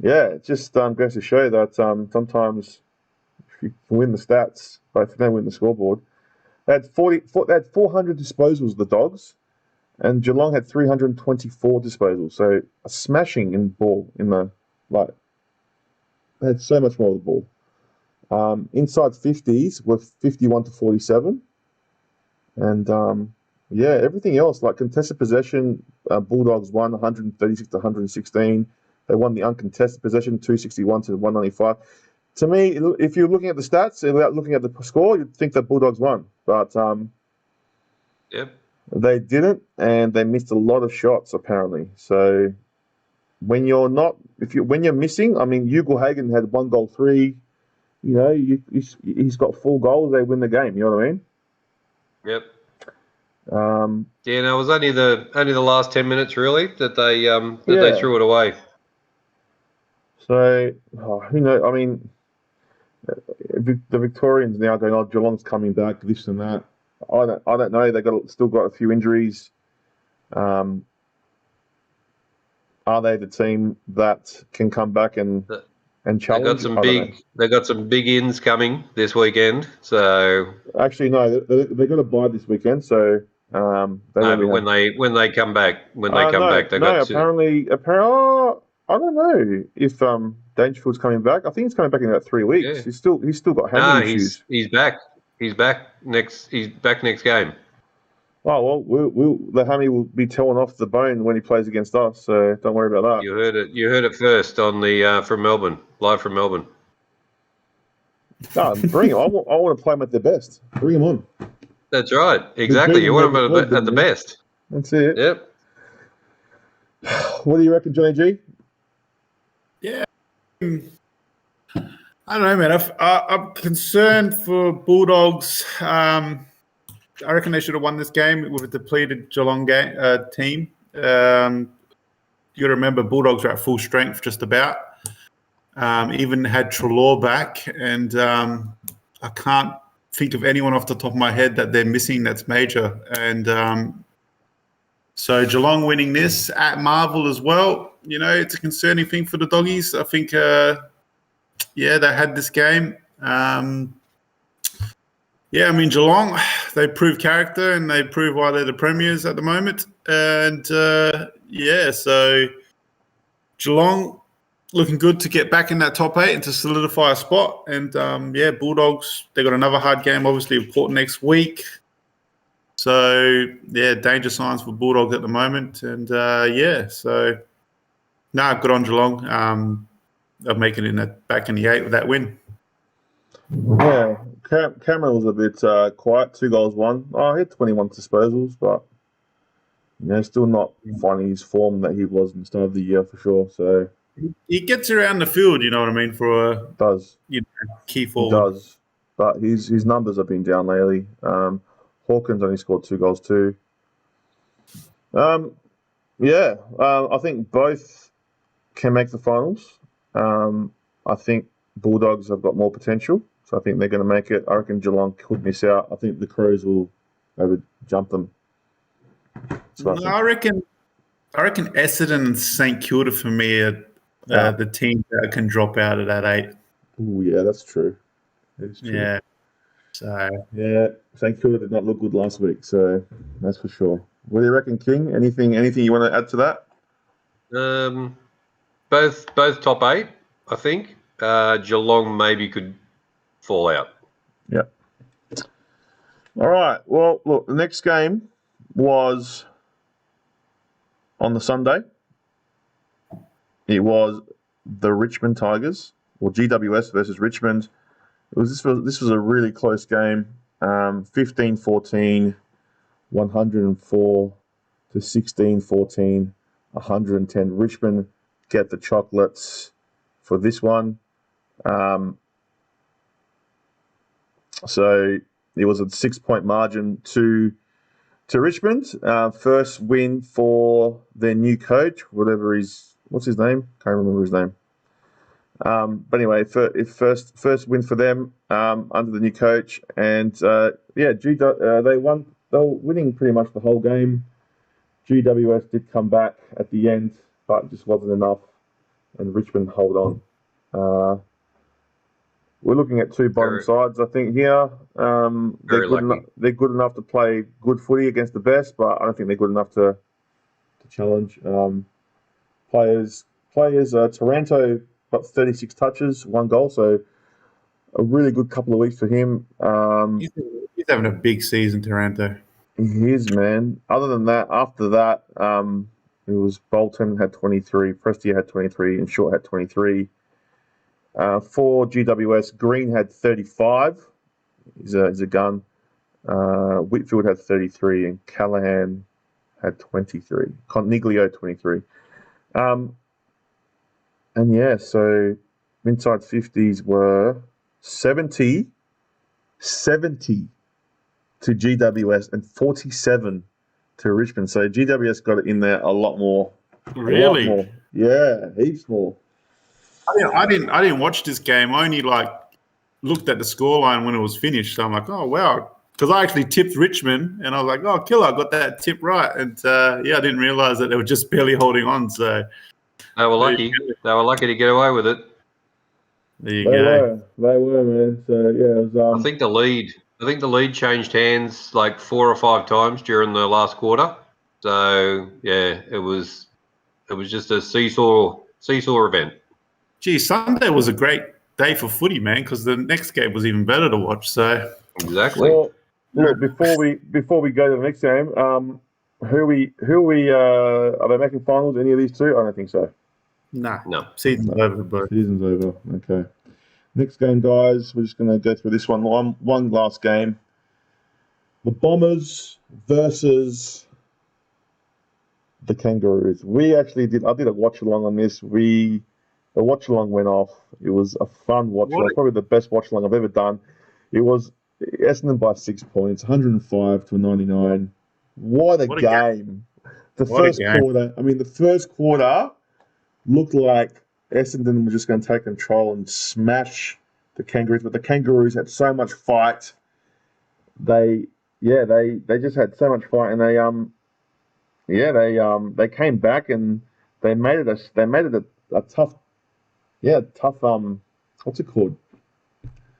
yeah, it just goes to show that sometimes if you can win the stats, but if you don't win the scoreboard, they had 400 disposals, the Dogs, And Geelong had 324 disposals, so a smashing in ball in the like. They had so much more of the ball. Inside 50s were 51 to 47, and everything else like contested possession, Bulldogs won 136 to 116. They won the uncontested possession 261 to 195. To me, if you're looking at the stats without looking at the score, you'd think that Bulldogs won, but Yep. they didn't, and they missed a lot of shots apparently. So when you're missing, I mean, Ugle-Hagan had 1 goal 3. You know, he's got 4 goals. They win the game. You know what I mean? Yep. No, it was only the last 10 minutes really that they threw it away. So who knows? I mean, the Victorians now going, "Oh, Geelong's coming back, this and that." I don't know. They still got a few injuries. Are they the team that can come back and challenge? They got some big ins coming this weekend. So actually, no, they got a bye this weekend. So when they come back, apparently, I don't know if Dangerfield's coming back. I think he's coming back in about 3 weeks. Yeah. He's still got hammy issues. He's back. He's back next game. Oh well, the hammy will be torn off the bone when he plays against us. So don't worry about that. You heard it first on the from Melbourne, live from Melbourne. No, bring him. I want to play him at their best. Bring him on. That's right. Exactly. You want him at the best. That's it. Yep. What do you reckon, Johnny G? Yeah. I don't know, man. I'm concerned for Bulldogs. I reckon they should have won this game with a depleted Geelong team. You got to remember, Bulldogs are at full strength just about. Even had Treloar back, and I can't think of anyone off the top of my head that they're missing that's major. And so Geelong winning this at Marvel as well, you know, it's a concerning thing for the Doggies. I think, they had this game. I mean, Geelong, they prove character and they prove why they're the premiers at the moment. And, so Geelong looking good to get back in that top 8 and to solidify a spot. And, Bulldogs, they got another hard game, obviously, with Port next week. So, danger signs for Bulldogs at the moment. And, good on Geelong. Of making it back in the 8 with that win. Yeah, Cameron was a bit quiet. 2 goals, 1. Oh, he had 21 disposals, but still not finding his form that he was in the start of the year for sure. So he gets around the field, you know what I mean, for a key forward. He does, but his numbers have been down lately. Hawkins only scored 2 goals too. I think both can make the finals. I think Bulldogs have got more potential, so I think they're going to make it. I reckon Geelong could miss out. I think the Crows will jump them. I reckon Essendon and St Kilda for me are the team that can drop out of that 8. Oh yeah, that's true. Yeah. So St Kilda did not look good last week, so that's for sure. What do you reckon, King? Anything you want to add to that? Both top 8, I think. Geelong maybe could fall out. Yeah. All right. Well, look, the next game was on the Sunday. It was the Richmond Tigers, or GWS versus Richmond. This was a really close game. 15-14, 104 to 16-14, 110. Richmond get the chocolates for this one. So it was a 6-point margin to Richmond. First win for their new coach, what's his name? Can't remember his name. But anyway, first win for them under the new coach, and they won. They were winning pretty much the whole game. GWS did come back at the end, but it just wasn't enough, and Richmond hold on. we're looking at two bottom sides, I think, here. They're good enough to play good footy against the best, but I don't think they're good enough to challenge. Players. Taranto got 36 touches, 1 goal, so a really good couple of weeks for him. He's having a big season, Taranto. He is, man. Other than that, after that, it was Bolton had 23, Prestia had 23, and Short had 23. For GWS, Green had 35. He's a gun. Whitfield had 33, and Callahan had 23. Coniglio 23. And yeah, so inside 50s were 70 to GWS and 47 to Richmond. So GWS got it in there a lot more. Really? Lot more. Yeah, heaps more. I didn't watch this game. I only looked at the scoreline when it was finished. So I'm like, oh wow, because I actually tipped Richmond, and I was like, oh killer, I got that tip right. And I didn't realize that they were just barely holding on. So they were lucky. They were lucky to get away with it. There you go. They were, man. So yeah, it was, I think the lead changed hands like 4 or 5 times during the last quarter. So yeah, it was just a seesaw event. Gee, Sunday was a great day for footy, man, because the next game was even better to watch. So exactly. Well, look, before we go to the next game, who are they making finals? Any of these two? I don't think so. No. Season's over, bro. Season's over. Okay. Next game, guys. We're just going to go through this one last game. The Bombers versus the Kangaroos. I did a watch along on this. The watch along went off. It was a fun watch along, probably the best watch along I've ever done. It was Essendon by 6 points, 105 to 99. What a game! The first quarter looked like Essendon were just going to take control and smash the Kangaroos, but the Kangaroos had so much fight. They just had so much fight, and they came back and they made it a tough. Yeah, tough. What's it called?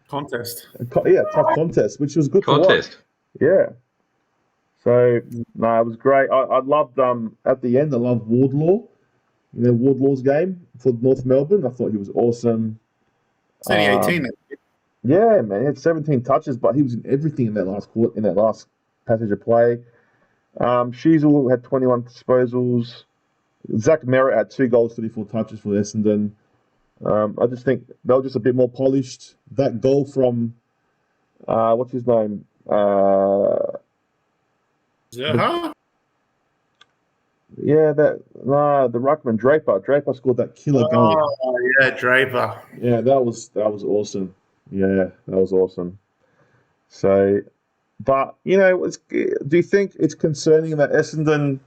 Contest. Tough contest, which was good to watch. Yeah. So no, it was great. I loved at the end. I loved Wardlaw. Wardlaw's game for North Melbourne. I thought he was awesome. It's only 18. Yeah, man, he had 17 touches, but he was in everything in that last quarter, in that last passage of play. Sheasel had 21 disposals. Zach Merritt had 2 goals, 34 touches for Essendon. I just think they were just a bit more polished. That goal from what's his name? Zaha? The Ruckman Draper. Draper scored that killer goal. Oh yeah, Draper. Yeah, that was awesome. Yeah, that was awesome. So, but do you think it's concerning that Essendon?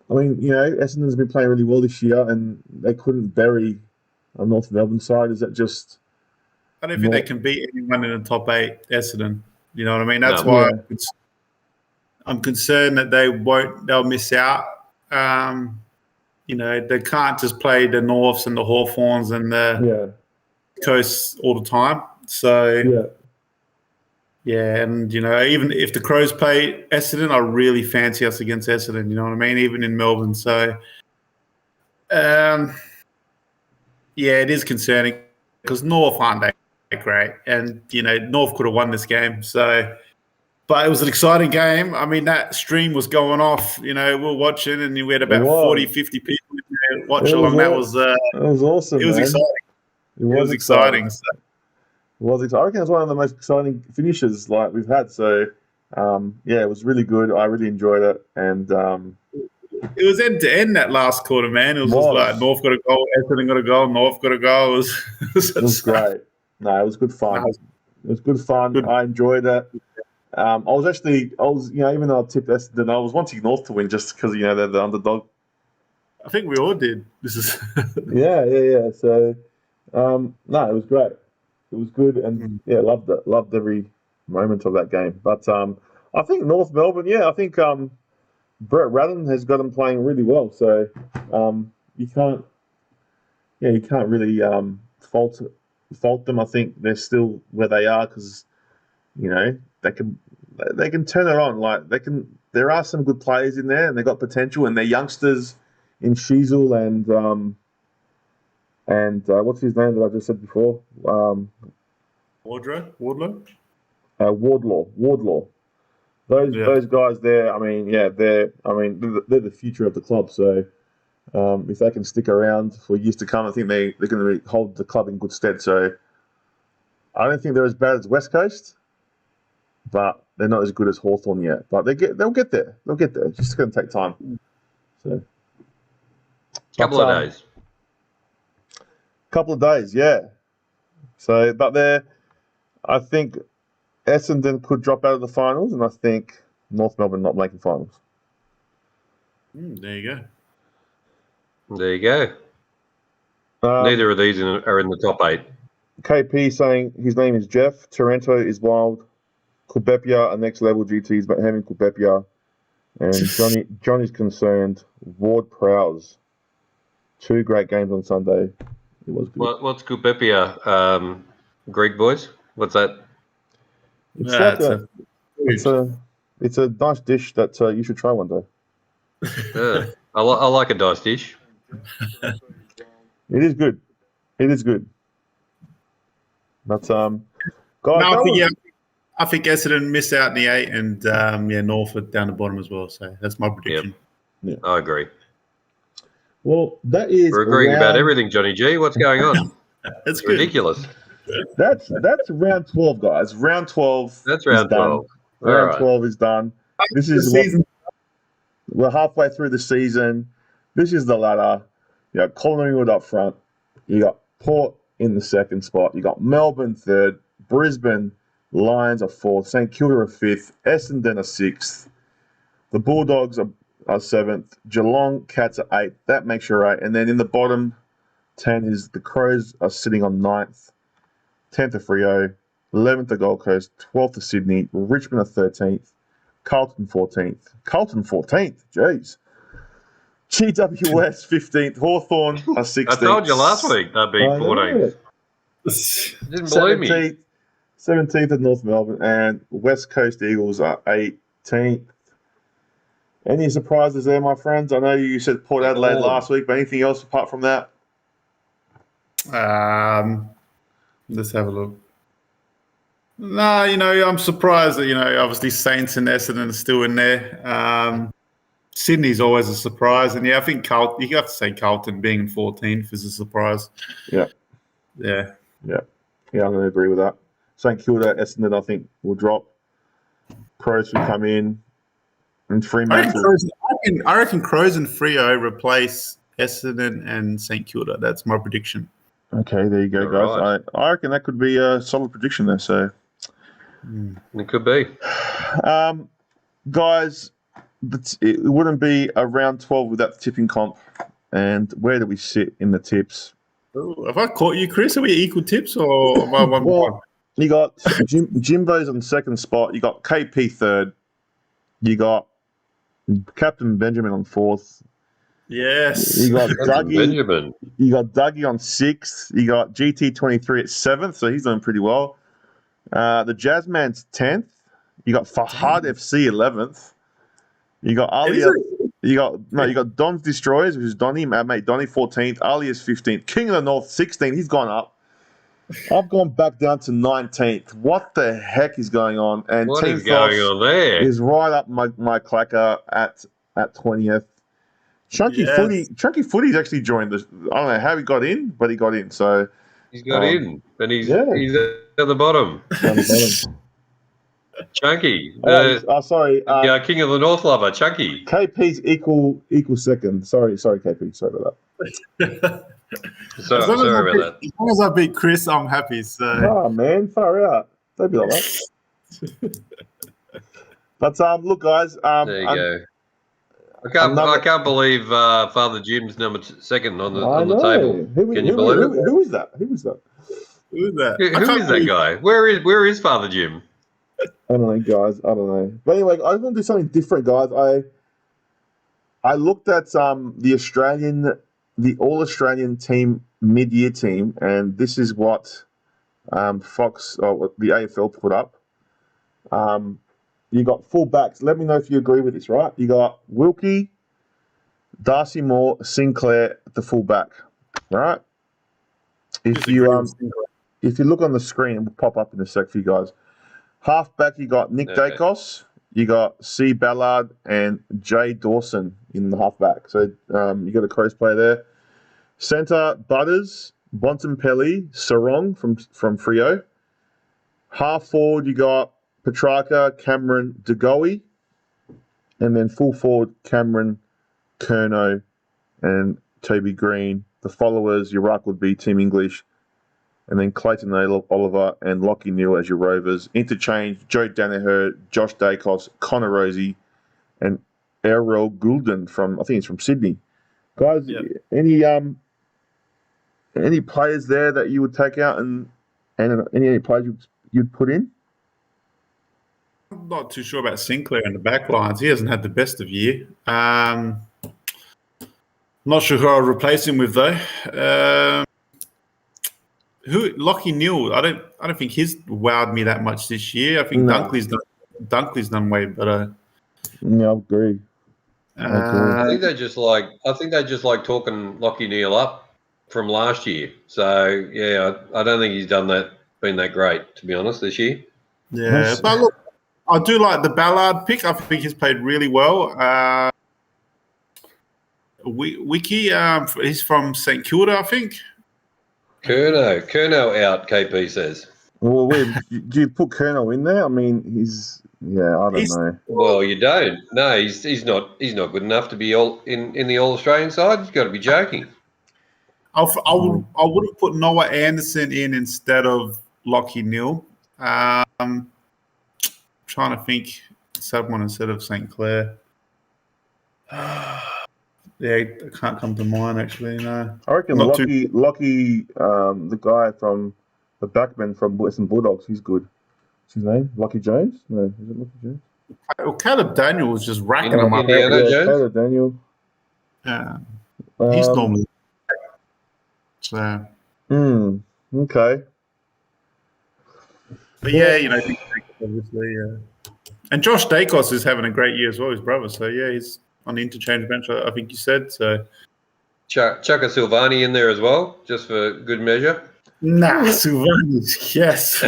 I mean, Essendon's been playing really well this year, and they couldn't bury a North Melbourne side. Is that just? I don't think they can beat anyone in the top 8. Essendon. You know what I mean? That's why I'm concerned that they'll miss out. They can't just play the Norths and the Hawthorns and the Coasts all the time. So, and, even if the Crows play Essendon, I really fancy us against Essendon, you know what I mean? Even in Melbourne. So, it is concerning because North aren't that great. And, North could have won this game. So, but it was an exciting game. I mean, that stream was going off. We were watching, and we had about 40, 50 people in there watch along. That was awesome. It was exciting. It was exciting. So. It was exciting. I reckon it was one of the most exciting finishes we've had. So, it was really good. I really enjoyed it, and it was end to end that last quarter, man. It was just like North got a goal, Essendon got a goal, North got a goal. It was great. No, it was good fun. It was good fun. Good. I enjoyed it. I was even though I tipped Essendon, I was wanting North to win just because they're the underdog. I think we all did. This is yeah. So, it was great. It was good, and loved it. Loved every moment of that game. But I think North Melbourne. I think Brett Ratton has got them playing really well. So you can't really fault them. I think they're still where they are because they can turn it on. Like there are some good players in there, and they got potential, and they're youngsters in Sheasel and what's his name that I just said before? Wardlaw. Wardlaw. Those guys there. I mean, yeah, they're the future of the club. So if they can stick around for years to come, I think they're going to hold the club in good stead. So I don't think they're as bad as West Coast, but they're not as good as Hawthorn yet. But they'll get there. They'll get there. It's just going to take time. So couple of days. Couple of days, yeah. So, but I think Essendon could drop out of the finals, and I think North Melbourne not making finals. There you go. There you go. Neither of these are in the top 8. KP saying his name is Jeff. Taranto is wild. Kubepia, a next level GTs, but having Kubepia. And Johnny's concerned. Ward Prowse. 2 great games on Sunday. It was good. What's Kubepia? Greek boys? What's that? It's a nice dish that you should try one day. Yeah, I like a nice dish. It is good. It is good. But guys, I think Essendon missed out in the 8, and Norfolk down the bottom as well. So that's my prediction. Yep. Yeah. I agree. Well, that is. We're agreeing about everything, Johnny G. What's going on? That's ridiculous. That's round 12, guys. Round 12. That's round 12. Round 12 is done. This is season. We're halfway through the season. This is the ladder. You got Collingwood up front. You got Port in the 2nd spot. You got Melbourne 3rd. Brisbane Lions are 4th. St Kilda are 5th. Essendon are 6th. The Bulldogs are 7th. Geelong Cats are 8th. That makes you 8. And then in the bottom 10 is the Crows are sitting on 9th. 10th are Freo. 11th are Gold Coast. 12th are Sydney. Richmond are 13th. Carlton 14th. Jeez. GWS 15th. Hawthorn are 16th. I told you last week they'd be 14th. Didn't believe me. 17th at North Melbourne, and West Coast Eagles are 18th. Any surprises there, my friends? I know you said Port Adelaide last week, but anything else apart from that? Let's have a look. No, I'm surprised that, obviously Saints and Essendon are still in there. Sydney's always a surprise. And, I think Carlton, you have to say Carlton being in 14th is a surprise. Yeah. Yeah. Yeah. Yeah, I'm going to agree with that. St Kilda, Essendon, I think, will drop. Crows will come in. And Fremantle. I reckon Crows and Freo replace Essendon and St Kilda. That's my prediction. Okay, there you go, guys. Right. I reckon that could be a solid prediction there. So it could be. Guys, it wouldn't be a round 12 without the tipping comp. And where do we sit in the tips? Ooh, have I caught you, Chris? Are we equal tips or am I one? You got Jimbo's on 2nd spot. You got KP 3rd. You got Captain Benjamin on 4th. Yes. You got Dougie. Benjamin. You got Dougie on 6th. You got GT23 at 7th, so he's doing pretty well. The Jazzman's 10th. You got Fahad FC 11th. You got Ali. You got Don's Destroyers, which is Donny, mate. Donny 14th. Ali is 15th. King of the North 16th. He's gone up. I've gone back down to 19th. What the heck is going on? And what Team is going on there? Is right up my clacker at 20th. Chunky Footy's actually joined this. I don't know how he got in, but he got in. So he's got in, and he's at the bottom. Chunky. Sorry. King of the North lover, Chunky. KP's equal second. Sorry, KP. Sorry about that. Sorry about that. As long as I beat Chris, I'm happy. So. Oh man, far out. Don't be like that. But look, guys. There you go. I can't believe Father Jim's second on the table. Can you believe it? Who is that? Who is that? Who is that guy? Where is Father Jim? I don't know, guys. I don't know. But anyway, I want to do something different, guys. I looked at the All Australian team mid-year team, and this is what Fox or what the AFL put up. You got full backs. Let me know if you agree with this, right? You got Wilkie, Darcy Moore, Sinclair at the full back, right? If you look on the screen, it will pop up in a sec for you guys. Half back, you got Nick Dacos, you got C. Ballard, and Jay Dawson in the half back. So you got a Crows player there. Centre, Butters, Bontempelli, Sarong from Freo. Half forward, you got Petrarca, Cameron, DeGoey. And then full forward, Cameron, Curnow, and Toby Green. The followers, your ruck would be Team English. And then Clayton Oliver and Lockie Neal as your Rovers. Interchange, Joe Danaher, Josh Dacos, Connor Rosie, and Errol Goulden from, I think it's from Sydney. Guys, any players there that you would take out and any players you'd put in? I'm not too sure about Sinclair in the back lines. He hasn't had the best of year. Not sure who I'll replace him with though. Lockie Neal? I don't think he's wowed me that much this year. I think Dunkley's done way better. Yeah, I agree. I think they just like talking Lockie Neal up from last year. So yeah, I don't think he's been that great, to be honest, this year. Yeah, but look, I do like the Ballard pick. I think he's played really well. Wiki, he's from St Kilda, I think. Curnow out, KP says. Well, do you put Curnow in there? I mean, I don't know. Well, you don't. No, he's not good enough to be in the All Australian side. You've got to be joking. I would have put Noah Anderson in instead of Lockie Neal. Trying to think someone instead of St Clair. Yeah, it can't come to mind actually. No, I reckon Lockie, the guy from the backman from Western Bulldogs, he's good. What's his name? Lockie Jones? No, is it Lockie Jones? Well, Caleb Daniel was just racking him up. Caleb Daniel. Yeah, he's normally. So. Okay. But yeah, obviously, and Josh Dacos is having a great year as well, his brother. So yeah, he's on the interchange bench, I think you said. So chuck a Silvani in there as well, just for good measure. Nah, Silvani, yes.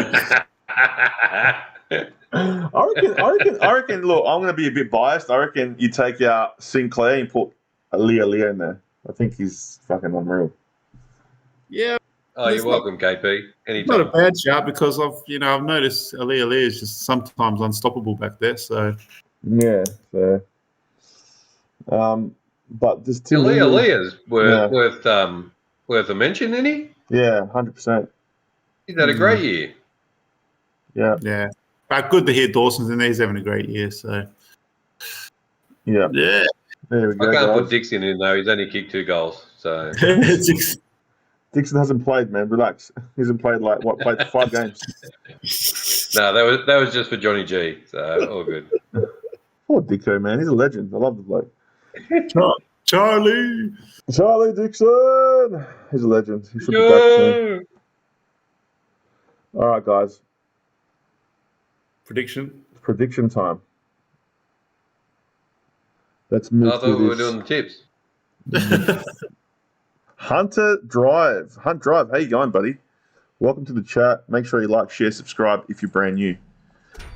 I reckon. Look, I'm going to be a bit biased. I reckon you take out Sinclair and put Leah in there. I think he's fucking unreal. Yeah. Oh, you're welcome, KP. Anytime. Not a bad shout because I've noticed Ali is just sometimes unstoppable back there. So yeah, fair. But this Tim Leah's worth a mention, isn't he? Yeah, 100%. He's had a great year. Yeah. But good to hear Dawson's in there. He's having a great year. So yeah. There we go. I can't put Dixon in though. He's only kicked 2 goals. So Dixon hasn't played, man. Relax. He hasn't played played 5 games. No, that was just for Johnny G. So all good. Poor Dicko, man. He's a legend. I love the bloke. Charlie Dixon. He's a legend. He should be back soon. All right, guys. Prediction time. Let's move. I thought we were doing the tips. Hunt Drive, how you going, buddy? Welcome to the chat. Make sure you like, share, subscribe if you're brand new.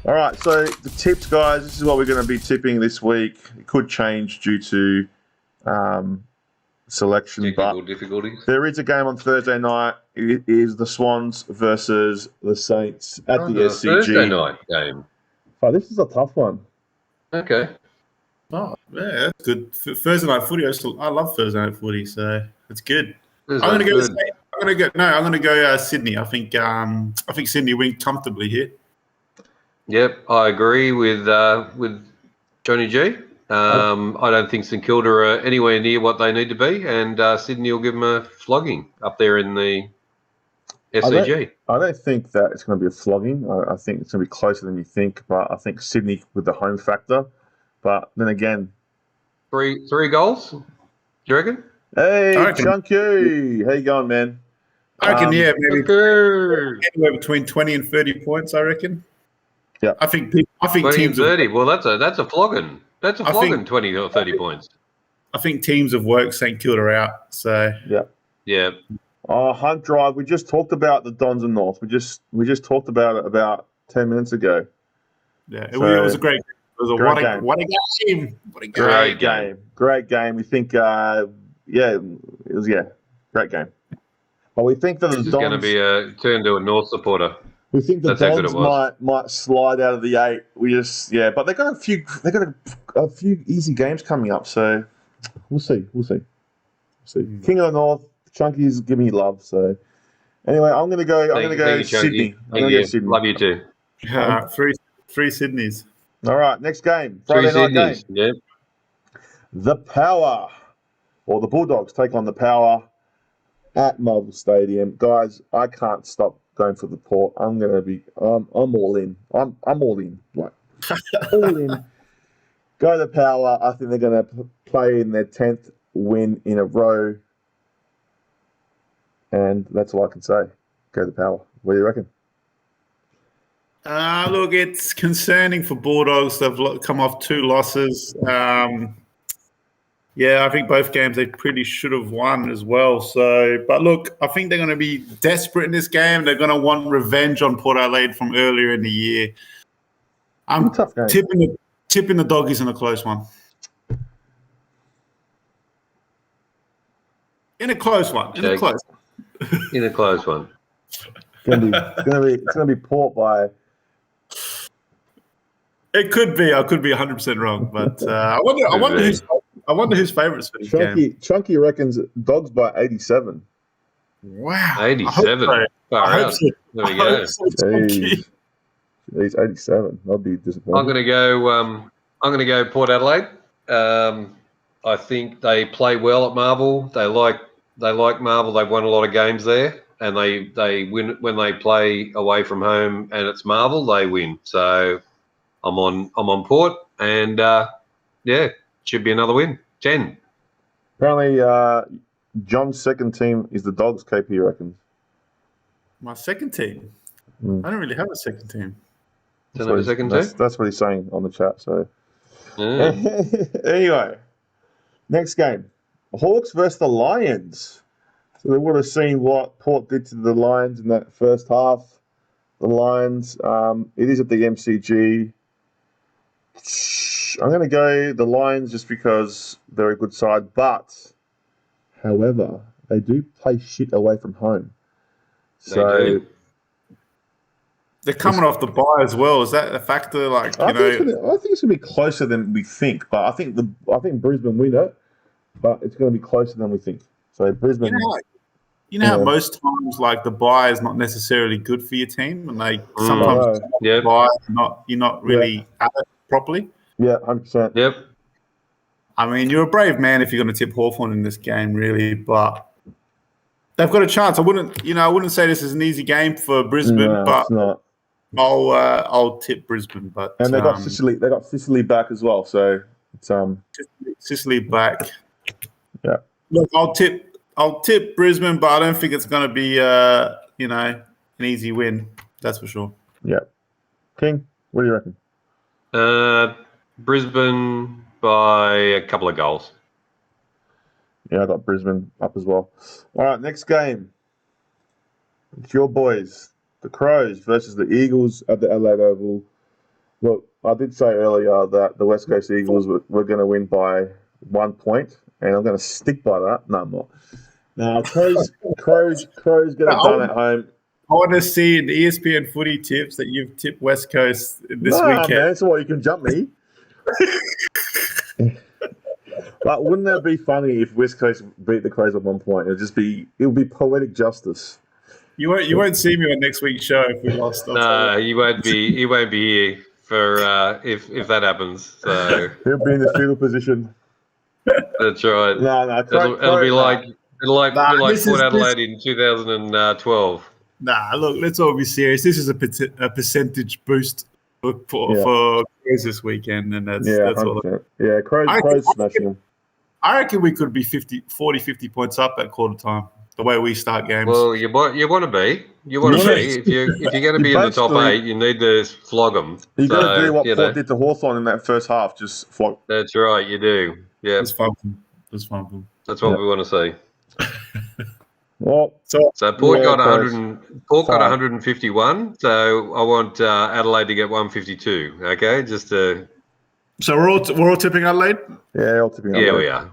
All right, so the tips, guys. This is what we're going to be tipping this week. It could change due to selection, technical but difficulties. There is a game on Thursday night. It is the Swans versus the Saints at the SCG. Thursday night game. Oh, this is a tough one. Okay. Oh, yeah, that's good. Thursday night footy. I love Thursday night footy, so it's good. I'm going to go Sydney. I think Sydney win comfortably here. Yep, I agree with Johnny G. I don't think St Kilda are anywhere near what they need to be, and Sydney will give them a flogging up there in the SCG. I don't think that it's going to be a flogging. I think it's going to be closer than you think, but I think Sydney with the home factor. But then again, three goals. Do you reckon? Hey, Chunky. How you going, man? I reckon, maybe Okay. anywhere between 20 and 30 points, I reckon. Yeah. I think 20 teams and 30. Well, that's a flogging. That's a flogging, 20 or 30 points. I think teams have worked St Kilda out. So Yeah. Hunt Drive. We just talked about the Dons and North. We just talked about it about 10 minutes ago. yeah, it So, was a great. It was a great what a game. what a game! What a game! Great game. Great game. We think, it was great game. But we think that the This Dons is going to be a turn to a North supporter. We think the That's how good it Dons was. might slide out of the 8. But they got a few easy games coming up, so we'll see. King of the North, Chunky's give me love. So anyway, I'm gonna go Thank you, Chunky. Sydney. I'm gonna go Sydney. Love you too. Three Sydneys. All right, next game, 3 Friday night game. Sydneys. Yeah. The Power, or the Bulldogs take on the Power at Marvel Stadium. Guys, I can't stop going for the Port. I'm all in. I'm all in. Like all in. Go the Power. I think they're going to play in their 10th win in a row, and that's all I can say. Go the Power. What do you reckon? Look, it's concerning for Bulldogs. They've come off 2 losses. I think both games they pretty should have won as well. So, but look, I think they're going to be desperate in this game. They're going to want revenge on Port Adelaide from earlier in the year. I'm tipping the Doggies in a close one. In a close one. In a close one. It's gonna be Port by. It could be. I could be 100% wrong, but I wonder who's favourites for this game. Chunky reckons Dogs by 87. Wow, 87. I hope so. There we go. He's 87. I'll be disappointed. I'm going to go Port Adelaide. I think they play well at Marvel. They like Marvel. They've won a lot of games there, and they win when they play away from home and it's Marvel. They win. So I'm on Port, and should be another win. 10. Apparently, John's second team is the Dogs. KP reckons. My second team. I don't really have a second team. Don't have a second team. That's what he's saying on the chat. So Yeah. anyway, next game, Hawks versus the Lions. So they would have seen what Port did to the Lions in that first half. The Lions, it is at the MCG. I'm going to go the Lions just because they're a good side, but however, they do play shit away from home. They do. They're coming off the bye as well. Is that a factor? I think it's going to be closer than we think, but I think Brisbane win it, but it's going to be closer than we think. So Brisbane. You know how most times the bye is not necessarily good for your team, and sometimes bye you're not really at it properly. Yeah, 100%. Yep. I mean, you're a brave man if you're going to tip Hawthorn in this game, really, but they've got a chance. I wouldn't say this is an easy game for Brisbane, but it's not. I'll tip Brisbane. But and they got Sicily. They got Sicily back as well, so it's Sicily back. Yeah. Look, I'll tip Brisbane, but I don't think it's going to be an easy win. That's for sure. Yeah. King, what do you reckon? Brisbane by a couple of goals. Yeah, I got Brisbane up as well. All right, next game. It's your boys, the Crows versus the Eagles at the Adelaide Oval. Look, I did say earlier that the West Coast Eagles were going to win by 1 point, and I'm going to stick by that. No, I'm not. Now, Crows get it done at home. I want to see in the ESPN footy tips that you've tipped West Coast this weekend. Man, that's why you can jump me. But wouldn't that be funny if West Coast beat the Crows at 1 point? It would be poetic justice. You won't see me on next week's show if we lost. No, you won't be here for if that happens. So he'll be in the fetal position. That's right. No, it'll be like Port Adelaide in 2012. Nah, look, let's all be serious. This is a percentage boost for Crows this weekend, and that's all. Yeah, Crows smashing them. I reckon we could be 50 points up at quarter time. The way we start games. Well, you want to be. You want to be. If you're going to be in the top 8, you need to flog them. You got to do what Port did to Hawthorn in that first half. Just flog. That's right. You do. Yeah. It's fun. That's what we want to see. Well, so Port got 151. So I want Adelaide to get 152. Okay, just to. So we're all tipping Adelaide. Yeah, all tipping Adelaide. Yeah, we are.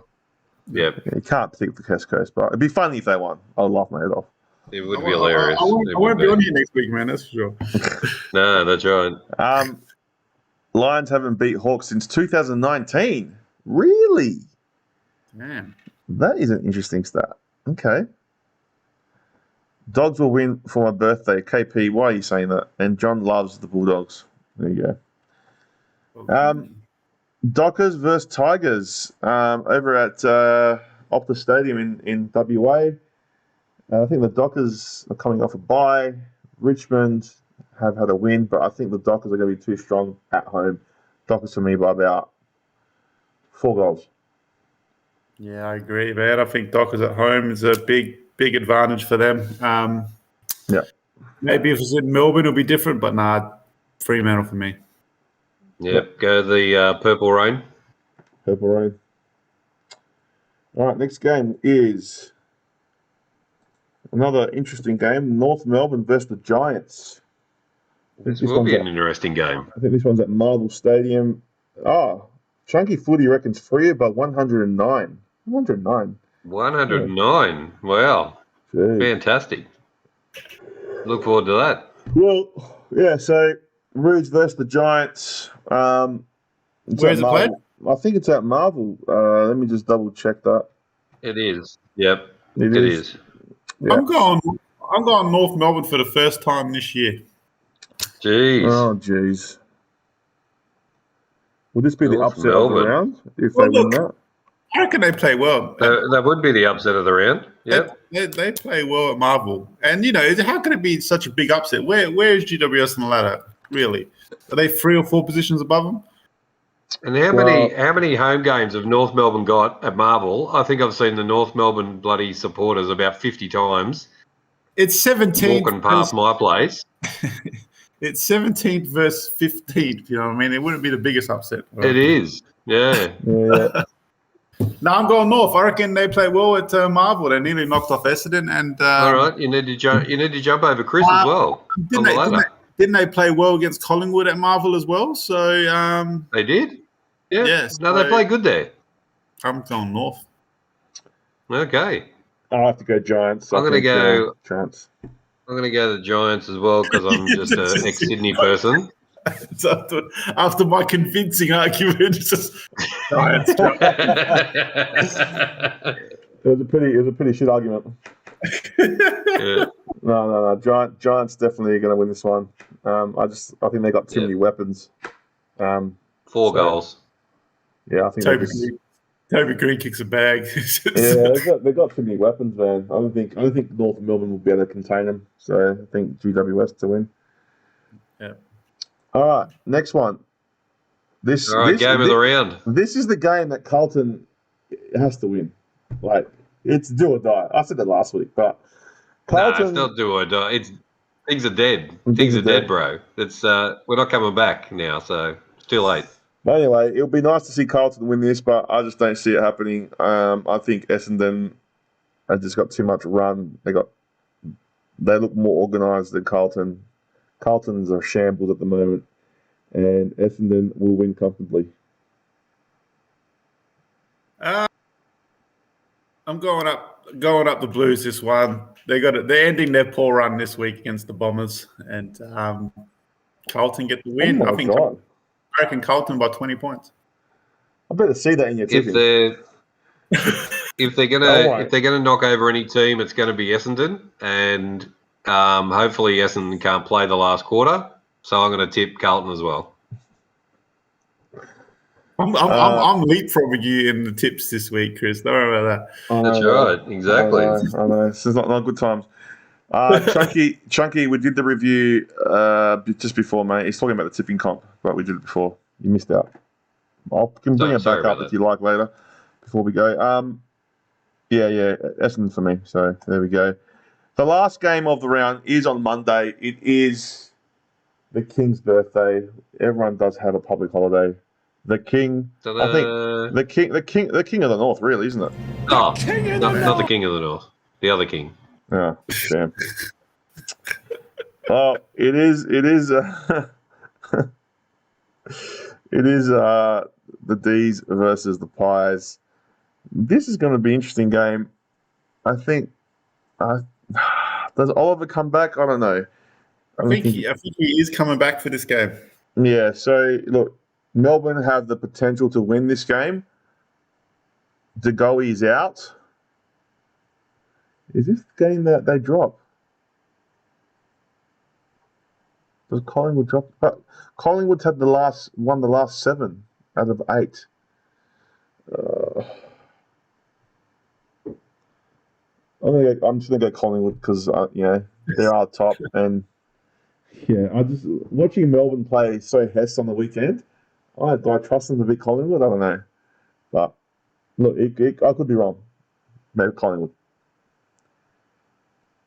Yep. You can't pick the West Coast, but it'd be funny if they won. I'd laugh my head off. It would be hilarious. I won't be on here next week, man. That's for sure. No, that's right. Lions haven't beat Hawks since 2019. Really? Man, that is an interesting stat. Okay. Dogs will win for my birthday. KP, why are you saying that? And John loves the Bulldogs. There you go. Dockers versus Tigers over at Optus Stadium in WA. I think the Dockers are coming off a bye. Richmond have had a win, but I think the Dockers are going to be too strong at home. Dockers for me by about 4 goals. Yeah, I agree, man. I think Dockers at home is a big advantage for them. Yeah. Maybe if it's in Melbourne, it'll be different, but nah, Fremantle for me. Yep, go the Purple Rain. Purple Rain. All right, next game is another interesting game. North Melbourne versus the Giants. This will be an interesting game. I think this one's at Marvel Stadium. Chunky Footy reckons Free about 109. 109. 109. Wow. Jeez. Fantastic. Look forward to that. Well, yeah, so Rouge versus the Giants. Where's it played? I think it's at Marvel. Let me just double check that. It is. Yep. It is. Yeah. I'm going North Melbourne for the first time this year. Jeez. Oh, jeez. Will this be the upset of the round if they win that? I reckon they play well. That would be the upset of the round. Yep. They play well at Marvel. And, how can it be such a big upset? Where is GWS on the ladder, really? Are they 3 or 4 positions above them? And how many home games have North Melbourne got at Marvel? I think I've seen the North Melbourne bloody supporters about 50 times. It's 17. Walking past my place. It's 17th versus 15th. You know what I mean? It wouldn't be the biggest upset. It is. Yeah. Yeah. No, I'm going North. I reckon they play well at Marvel. They nearly knocked off Essendon. And all right, you need to jump over Chris as well. Didn't they play well against Collingwood at Marvel as well? So they did. Yeah. Yes. No, they play good there. I'm going North. Okay. I'll have to go Giants. I'm going to go Giants. I'm going to go the Giants as well because I'm just an ex-Sydney person. So after my convincing argument, it's just Giants. It was a pretty shit argument. Yeah. No. Giants definitely going to win this one. I think they got too many weapons. 4 goals. Yeah, I think Toby Green kicks a bag. They've got too many weapons, man. I don't think North Melbourne will be able to contain them. So I think GWS to win. Yeah. All right, next one. Game of the round. This is the game that Carlton has to win. Like, it's do or die. I said that last week, but Carlton. It's not do or die. Things are dead. Things are dead, bro. It's we're not coming back now, so it's too late. But anyway, it'll be nice to see Carlton win this, but I just don't see it happening. I think Essendon have just got too much run. They look more organised than Carlton. Carlton's are shambles at the moment, and Essendon will win comfortably. I'm going up the Blues this one. They're ending their poor run this week against the Bombers, and Carlton get the win. Oh God. I reckon Carlton by 20 points. I better see that in your tipping. If they're gonna knock over any team, it's going to be Essendon, and hopefully Essendon can't play the last quarter. So I'm going to tip Carlton as well. I'm leapfrogging you in the tips this week, Chris. Don't worry about that. That's right, exactly. I know. This is not good times. Chunky, we did the review just before, mate. He's talking about the tipping comp, but we did it before. You missed out. I can bring it back up if you like later. before we go. Yeah, Essendon for me. So there we go. The last game of the round is on Monday. It is the King's birthday. Everyone does have a public holiday. The King, Ta-da. I think the King of the North, really, isn't it? Oh, not the King of the North. The other king. Yeah, damn. Oh, it is. It is the D's versus the Pies. This is going to be an interesting game. I think. Does Oliver come back? I don't know. I think he is coming back for this game. Yeah. So look, Melbourne have the potential to win this game. De Goey is out. Is this the game that they drop? Does Collingwood drop? Collingwood's had won the last 7 out of 8. I'm just gonna go Collingwood because they are top, and I just watching Melbourne play HESS on the weekend. Do I trust them to beat Collingwood? I don't know, but look, I could be wrong. Maybe Collingwood.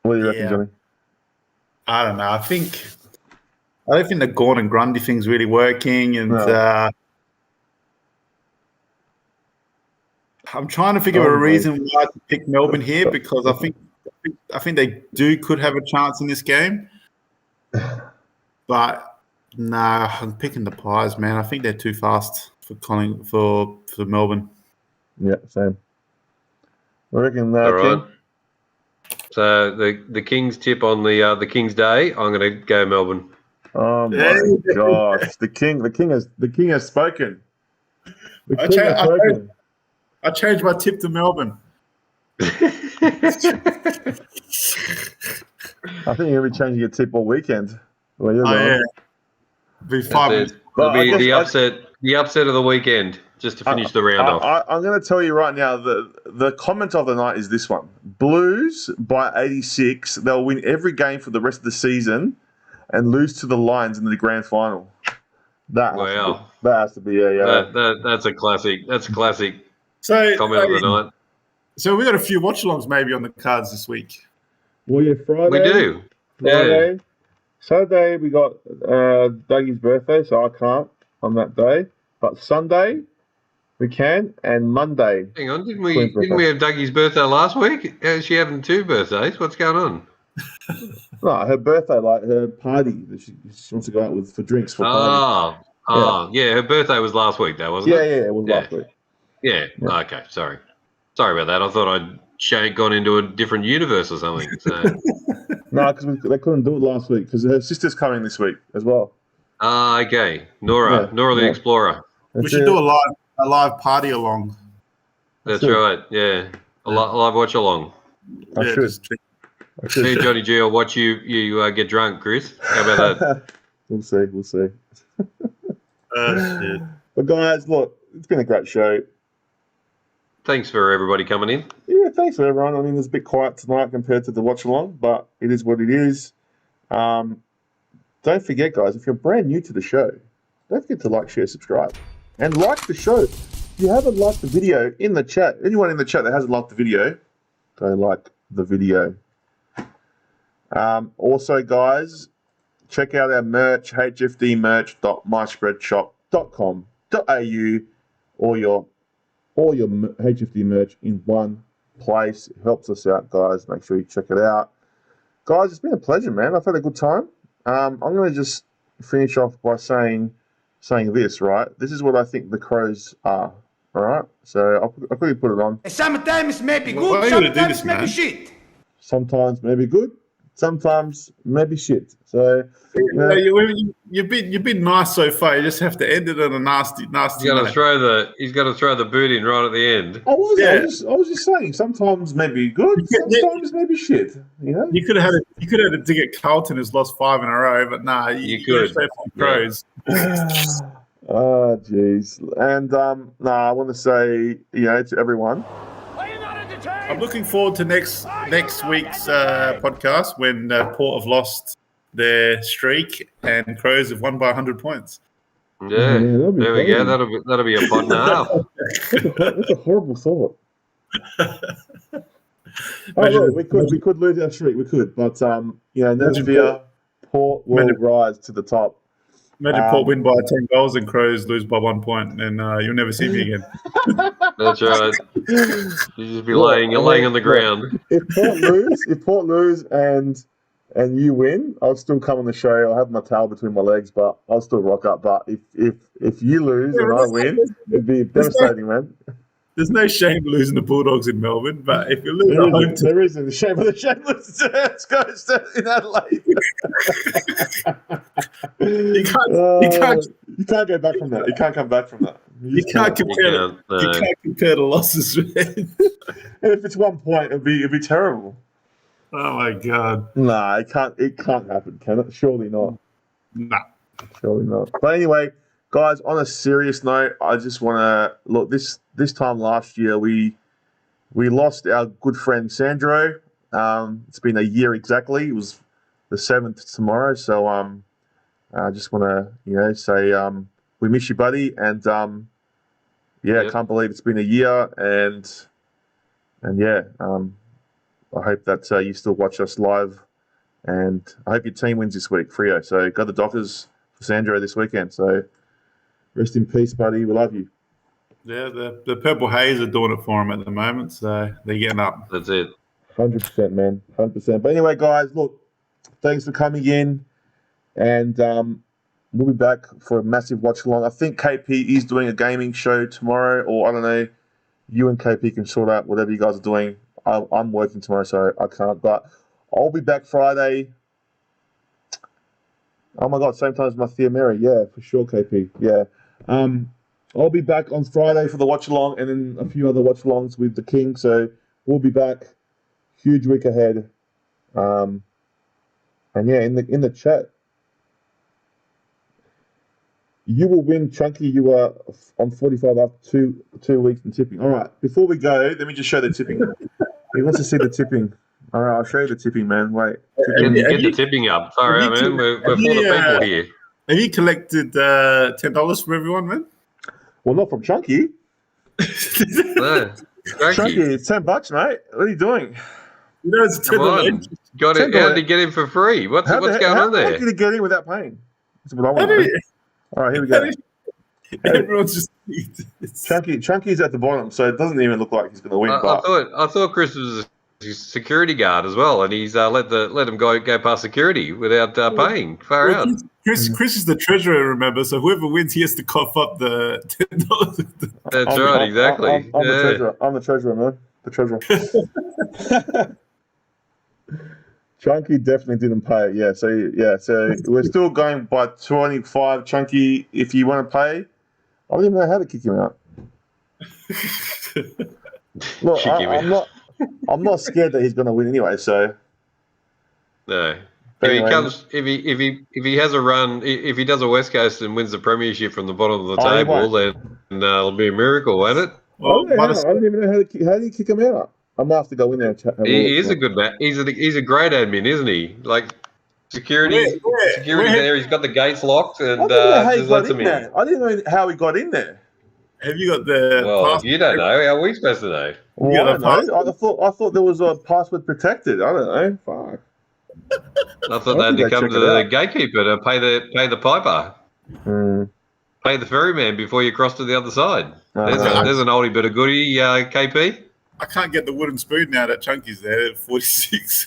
What do you reckon, Johnny? I don't know. I don't think the Gordon Grundy thing's really working, and I'm trying to figure out a reason why to pick Melbourne here because I think they could have a chance in this game, but I'm picking the Pies, man. I think they're too fast for Melbourne. Yeah, same. I reckon that. All right. So the King's tip on the King's Day, I'm going to go Melbourne. Oh my gosh, the king has spoken. I changed my tip to Melbourne. I think you're gonna be changing your tip all weekend. Yeah. Be 5 minutes. It'll be the upset of the weekend, just to finish the round off. I'm going to tell you right now, the comment of the night is this one: Blues by 86. They'll win every game for the rest of the season, and lose to the Lions in the grand final. That has to be That's a classic. That's a classic comment of the night. So we got a few watch-alongs maybe on the cards this week. Well, yeah, Friday. We do. Friday. Yeah. Saturday we got Dougie's birthday, so I can't on that day. But Sunday we can, and Monday. Hang on, didn't we have Dougie's birthday last week? Is she having 2 birthdays? What's going on? No, her birthday, like her party that she wants to go out for drinks for party. Yeah, her birthday was last week though, wasn't it? Yeah, it was last week. Yeah. Okay, sorry about that. I thought I'd gone into a different universe or something. So. No, because they couldn't do it last week because her sister's coming this week as well. Okay. Nora the Explorer. We should do a live party along. That's right. Yeah, a live watch along. I should. See, Johnny G, I'll watch you get drunk, Chris. How about that? We'll see. Shit. But guys, look, it's been a great show. Thanks for everybody coming in. Yeah, thanks for everyone. I mean, it's a bit quiet tonight compared to the watch along, but it is what it is. Don't forget, guys, if you're brand new to the show, don't forget to like, share, subscribe, and like the show. If you haven't liked the video in the chat, anyone in the chat that hasn't liked the video, go like the video. Also, guys, check out our merch, hfdmerch.myspreadshop.com.au. All your HFD merch in one place. It helps us out, guys. Make sure you check it out. Guys, it's been a pleasure, man. I've had a good time. I'm going to just finish off by saying this, right? This is what I think the Crows are, all right? So I'll quickly put it on. Sometimes maybe good, sometimes maybe shit. Sometimes maybe good, sometimes maybe shit. So you've been nice so far. You just have to end it on a nasty. He's got to throw the boot in right at the end. I was just saying. Sometimes maybe good, sometimes maybe shit. You know, you could have had a dig at Carlton, who's lost 5 in a row, but nah, you could have Crows. Oh, jeez. And I want to say, to everyone. I'm looking forward to next week's podcast when Port have lost their streak and Crows have won by 100 points. Yeah, man, that'd be there we go. crazy. That'll be a pot and a half. That's a horrible thought. Oh, look, we could lose our streak. We could, but never fear. Port will rise to the top. Imagine Port win by 10 goals and Crows lose by 1 point, and you'll never see me again. That's right. You just be laying on the ground. If Port lose and you win, I'll still come on the show. I'll have my tail between my legs, but I'll still rock up. But if you lose and I win, it'd be devastating, man. There's no shame losing the Bulldogs in Melbourne, but if you lose at home, there isn't. Shame of the shameless. Let's go in Adelaide. You can't go back from that. You can't come back from that. You can't compare the losses, man. And if it's 1 point, it'd be terrible. Oh my god. Nah, it can't happen, can it? Surely not. Nah. Surely not. But anyway, guys, on a serious note, I just want to look. This time last year, we lost our good friend Sandro. It's been a year exactly. It was the 7th tomorrow. So I just want to say we miss you, buddy. And I can't believe it's been a year. And I hope that you still watch us live. And I hope your team wins this week, Freo. So go the Dockers for Sandro this weekend. So rest in peace, buddy. We love you. Yeah, the Purple Haze are doing it for him at the moment, so they're getting up. That's it. 100%, man. 100%. But anyway, guys, look, thanks for coming in. And we'll be back for a massive watch-along. I think KP is doing a gaming show tomorrow, or I don't know. You and KP can sort out whatever you guys are doing. I'm working tomorrow, so I can't. But I'll be back Friday. Oh, my God, same time as my Thea Mary. Yeah, for sure, KP. Yeah. I'll be back on Friday for the watch-along and then a few other watch-alongs with the King. So we'll be back. Huge week ahead. And yeah, in the chat, you will win, Chunky. You are on 45 after two weeks in tipping. All right, before we go, let me just show the tipping. He wants to see the tipping. All right, I'll show you the tipping, man. Wait. Get the tipping up. Sorry, man. We're for the people here. Have you collected $10 from everyone, man? Well, not from Chunky. No. Chunky, it's $10, mate. What are you doing? You know, it's $10. Got it. How did he get in for free? What's going on there? How did he get in without paying? That's what I want to know. All right, here we go. Everyone's just Chunky's at the bottom, so it doesn't even look like he's going to win. I thought Chris was a security guard as well, and he's let him go past security without paying. Far out. Chris is the treasurer, remember? So whoever wins, he has to cough up the $10. That's right, exactly. I'm the treasurer. I'm the treasurer, man. The treasurer. Chunky definitely didn't pay it. Yeah, so we're still going by 25. Chunky, if you want to pay, I don't even know how to kick him out. Look, I'm not scared that he's going to win anyway. So no. If he has a run, if he does a West Coast and wins the premiership from the bottom of the table, then it'll be a miracle, won't it? Well, I don't even know how do you kick him out. I'm gonna have to go in there. And he is a good man. He's a great admin, isn't he? Like security there. He's got the gates locked and just lets him in. I didn't know how he got in there. Have you got the? Well, you don't know. How are we supposed to know? Well, I don't know. I thought there was a password protected. I don't know. Fuck. I thought they had to come to the gatekeeper to pay the piper. Pay the ferryman before you cross to the other side. There's an oldie bit of goodie, KP. I can't get the wooden spoon now that Chunky's there at 46.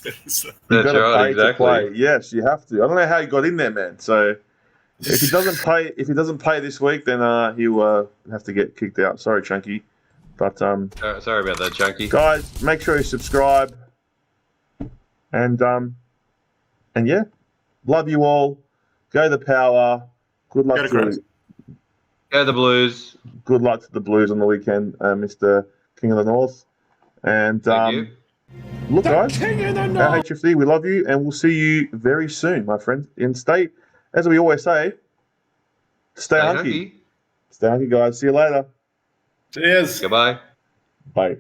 That's right, exactly. Yes, you have to. I don't know how he got in there, man. So if he doesn't pay this week, then he'll have to get kicked out. Sorry, Chunky. But sorry about that, Chunky. Guys, make sure you subscribe. And yeah, love you all. Go the Power. Good luck Go the Blues. Good luck to the Blues on the weekend, Mr. King of the North. And look, guys, our HFD, we love you, and we'll see you very soon, my friends. And stay, as we always say, stay hunky. Stay hunky, guys. See you later. Cheers. Goodbye. Bye.